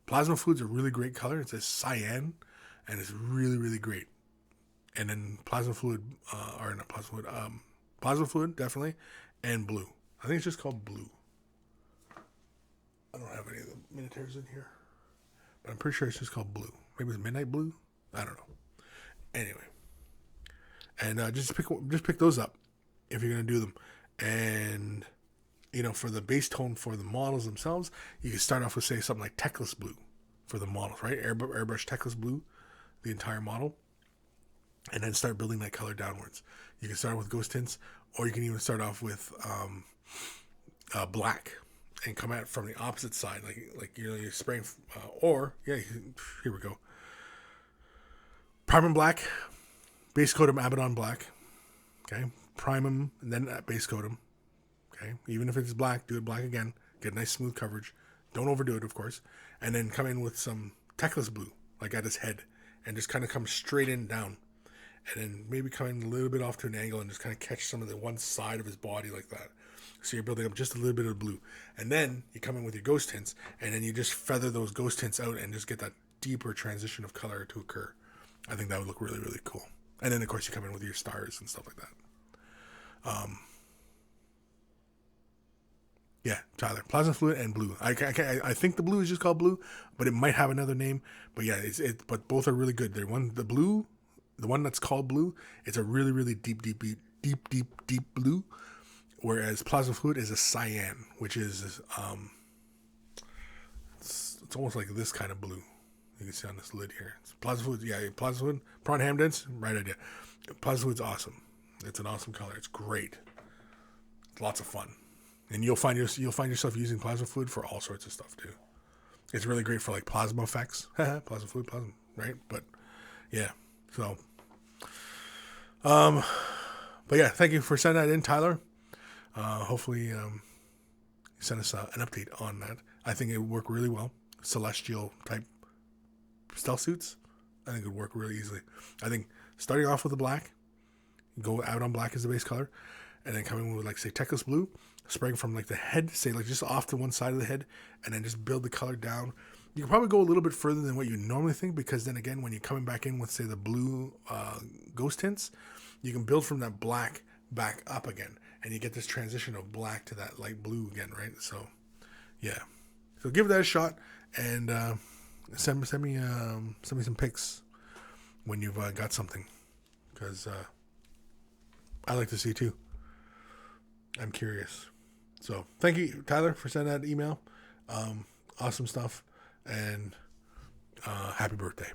Plasma Fluid's a really great color. It's a cyan, and it's really, really great. And then Plasma Fluid, Plasma Fluid, definitely, and blue. I think it's just called blue. I don't have any of the Minotaurs in here, but I'm pretty sure it's just called blue. Maybe it's Midnight Blue? I don't know. Anyway. And just pick those up if you're going to do them. And, for the base tone for the models themselves, you can start off with, say, something like Techless Blue for the models, right? Airbrush Techless Blue, the entire model. And then start building that color downwards. You can start with ghost tints, or you can even start off with black and come at it from the opposite side. Like you're spraying, here we go. Prime them black, base coat them Abaddon black. Okay, prime them and then base coat them. Okay, even if it's black, do it black again. Get a nice smooth coverage. Don't overdo it, of course. And then come in with some Techless blue, like at his head, and just kind of come straight in down. And then maybe come in a little bit off to an angle and just kind of catch some of the one side of his body like that. So you're building up just a little bit of blue. And then you come in with your ghost tints, and then you just feather those ghost tints out and just get that deeper transition of color to occur. I think that would look really, really cool. And then, of course, you come in with your stars and stuff like that. Yeah, Tyler. Plasma Fluid and blue. I think the blue is just called blue, but it might have another name. But yeah, but both are really good. The one that's called blue, it's a really, really deep blue. Whereas Plasma Fluid is a cyan, which is it's almost like this kind of blue. You can see on this lid here. It's Plasma Fluid, yeah, Plasma Fluid. Prawn ham dense, right idea. Plasma Fluid's awesome. It's an awesome color. It's great. It's lots of fun. And you'll find yourself using plasma fluid for all sorts of stuff too. It's really great for like plasma effects. Plasma fluid, right? But yeah. So but yeah, thank you for sending that in, Tyler. Hopefully send us an update on that. I think it would work really well. Celestial type stealth suits, I think it would work really easily. I think starting off with the black, go out on black as the base color, and then coming with like say Techless blue, spraying from like the head, say like just off to one side of the head, and then just build the color down. You can probably go a little bit further than what you normally think, because then again, when you're coming back in with say the blue ghost tints, you can build from that black back up again, and you get this transition of black to that light blue again, right? So yeah, so give that a shot, and send me some pics when you've got something, because I like to see too. I'm curious. So thank you, Tyler, for sending that email. Awesome stuff, and happy birthday.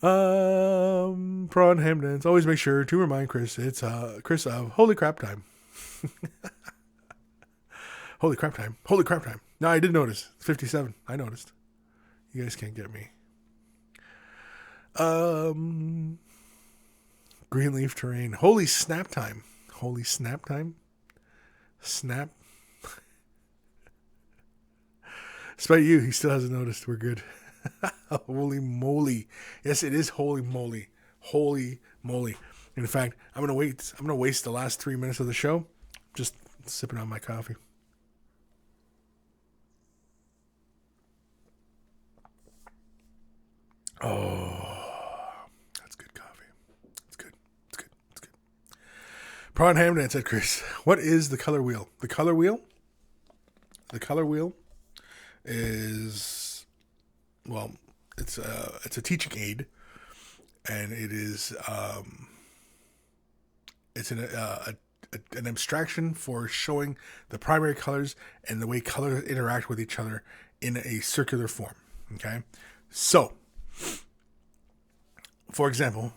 Prawn ham dance. Always make sure to remind Chris it's Chris of Holy Crap Time. Holy crap time. Holy crap time. No, I did notice. It's 57. I noticed. You guys can't get me. Greenleaf terrain. Holy snap time. Holy snap time. Snap. Despite you, he still hasn't noticed. We're good. Holy moly. Yes, it is holy moly. Holy moly. In fact, I'm gonna waste the last 3 minutes of the show just sipping on my coffee. Oh, that's good coffee. It's good. It's good. It's good. Prawn Hamdan said, Chris, what is the color wheel? The color wheel? The color wheel is, well, it's a teaching aid, and it is it's an abstraction for showing the primary colors and the way colors interact with each other in a circular form. Okay, so for example,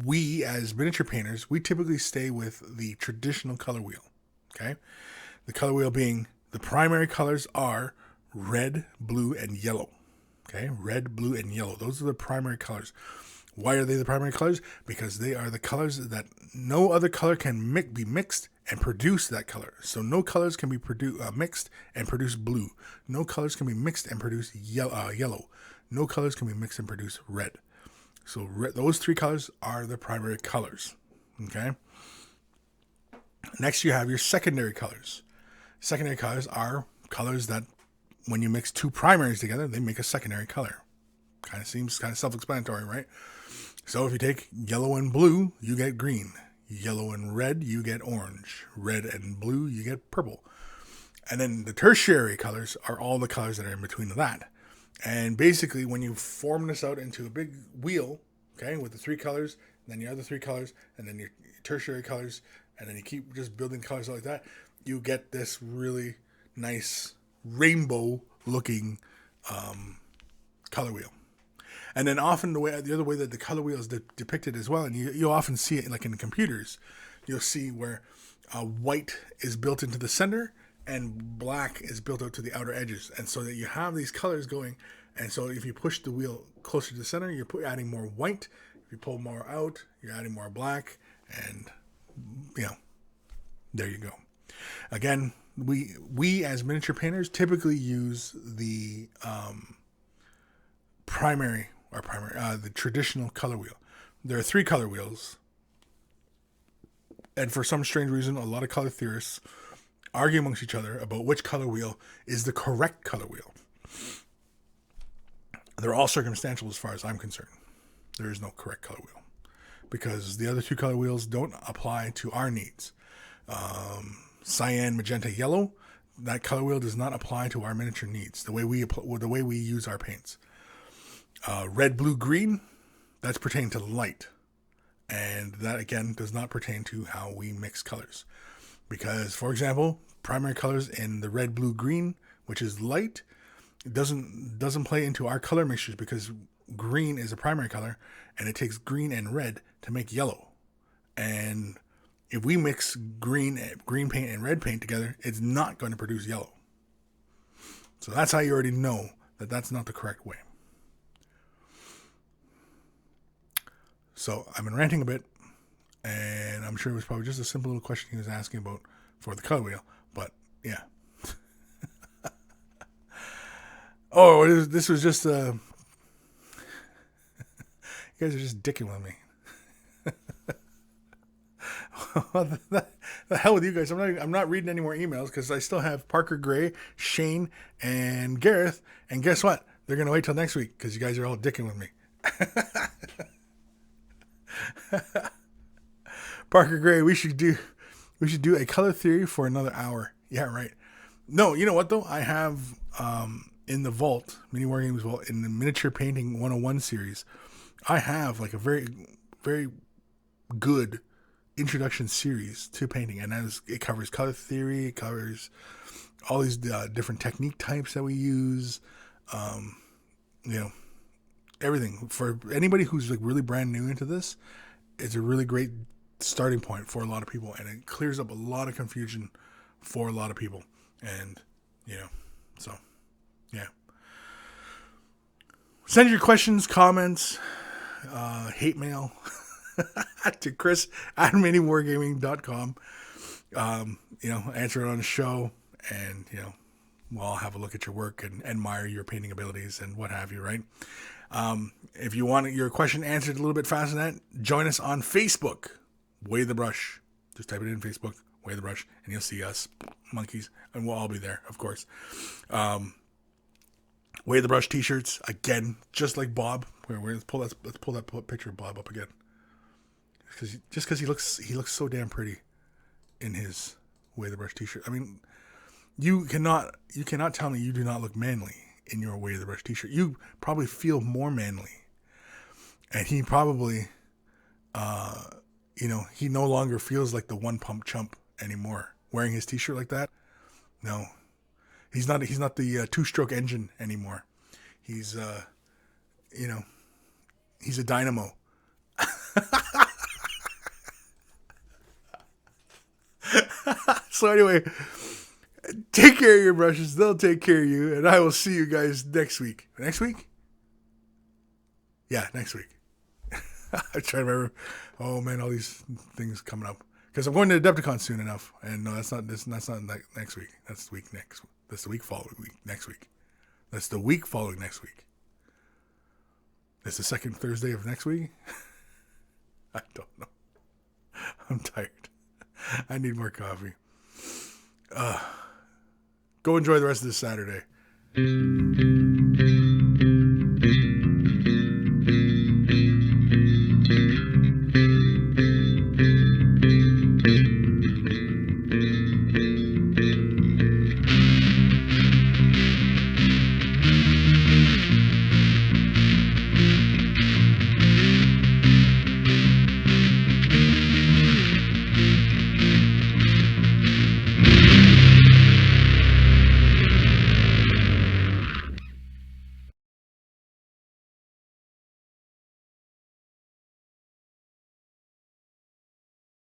we as miniature painters, we typically stay with the traditional color wheel. Okay, the color wheel being the primary colors are red, blue, and yellow. Okay, red, blue, and yellow. Those are the primary colors. Why are they the primary colors? Because they are the colors that no other color can be mixed and produce that color. So no colors can be mixed and produce blue. No colors can be mixed and produce yellow. No colors can be mixed and produce red. So those three colors are the primary colors. Okay. Next, you have your secondary colors. Secondary colors are colors that, when you mix two primaries together, they make a secondary color. Seems kind of self-explanatory, right? So if you take yellow and blue, you get green. Yellow and red, you get orange. Red and blue, you get purple. And then the tertiary colors are all the colors that are in between that. And basically, when you form this out into a big wheel, okay, with the three colors, then your other three colors, and then your tertiary colors, and then you keep just building colors like that, you get this really nice rainbow-looking color wheel. And then often the other way that the color wheel is depicted as well, and you'll often see it like in computers, you'll see where white is built into the center and black is built out to the outer edges. And so that you have these colors going, and so if you push the wheel closer to the center, you're adding more white. If you pull more out, you're adding more black, and there you go. Again, we as miniature painters typically use the the traditional color wheel. There are three color wheels, and for some strange reason, a lot of color theorists argue amongst each other about which color wheel is the correct color wheel. They're all circumstantial as far as I'm concerned. There is no correct color wheel, because the other two color wheels don't apply to our needs. Cyan, magenta, yellow, that color wheel does not apply to our miniature needs, the way we use our paints. Red, blue, green, that's pertaining to light. And that, again, does not pertain to how we mix colors. Because, for example, primary colors in the red, blue, green, which is light, doesn't play into our color mixtures, because green is a primary color, and it takes green and red to make yellow. And if we mix green paint and red paint together, it's not going to produce yellow. So that's how you already know that that's not the correct way. So I've been ranting a bit, and I'm sure it was probably just a simple little question he was asking about for the color wheel. But yeah. This was just you guys are just dicking with me. The hell with you guys. I'm not reading any more emails because I still have Parker Gray, Shane, and Gareth. And guess what? They're gonna wait till next week because you guys are all dicking with me. Parker Gray, we should do a color theory for another hour. Yeah, right. No, you know what though? I have in the vault, Mini Wargames Vault, in the Miniature Painting 101 series, I have like a very, very good introduction series to painting, and it covers color theory, it covers all these different technique types that we use, everything. For anybody who's like really brand new into this, it's a really great starting point for a lot of people, and it clears up a lot of confusion for a lot of people. And so yeah, send your questions, comments, hate mail to Kris at miniwargaming.com. Answer it on the show, and we'll all have a look at your work and admire your painting abilities and what have you, right? If you want your question answered a little bit faster than that, join us on Facebook, Way the Brush. Just type it in Facebook, Way the Brush, and you'll see us, monkeys, and we'll all be there, of course. Way the Brush t-shirts, again, just like Bob. Let's pull that picture of Bob up again. Because he looks so damn pretty in his Way the Brush t-shirt. I mean, you cannot tell me you do not look manly in your Way the Brush t-shirt. You probably feel more manly, and he probably, he no longer feels like the one pump chump anymore wearing his t-shirt like that. No, he's not the two-stroke engine anymore. He's he's a dynamo. So anyway, take care of your brushes. They'll take care of you. And I will see you guys next week. Next week? Yeah, next week. I'm trying to remember. Oh, man, all these things coming up. Because I'm going to Adepticon soon enough. And no, that's not next week. That's the week next. That's the week following week. Next week. That's the week following next week. That's the second Thursday of next week? I don't know. I'm tired. I need more coffee. Go enjoy the rest of this Saturday.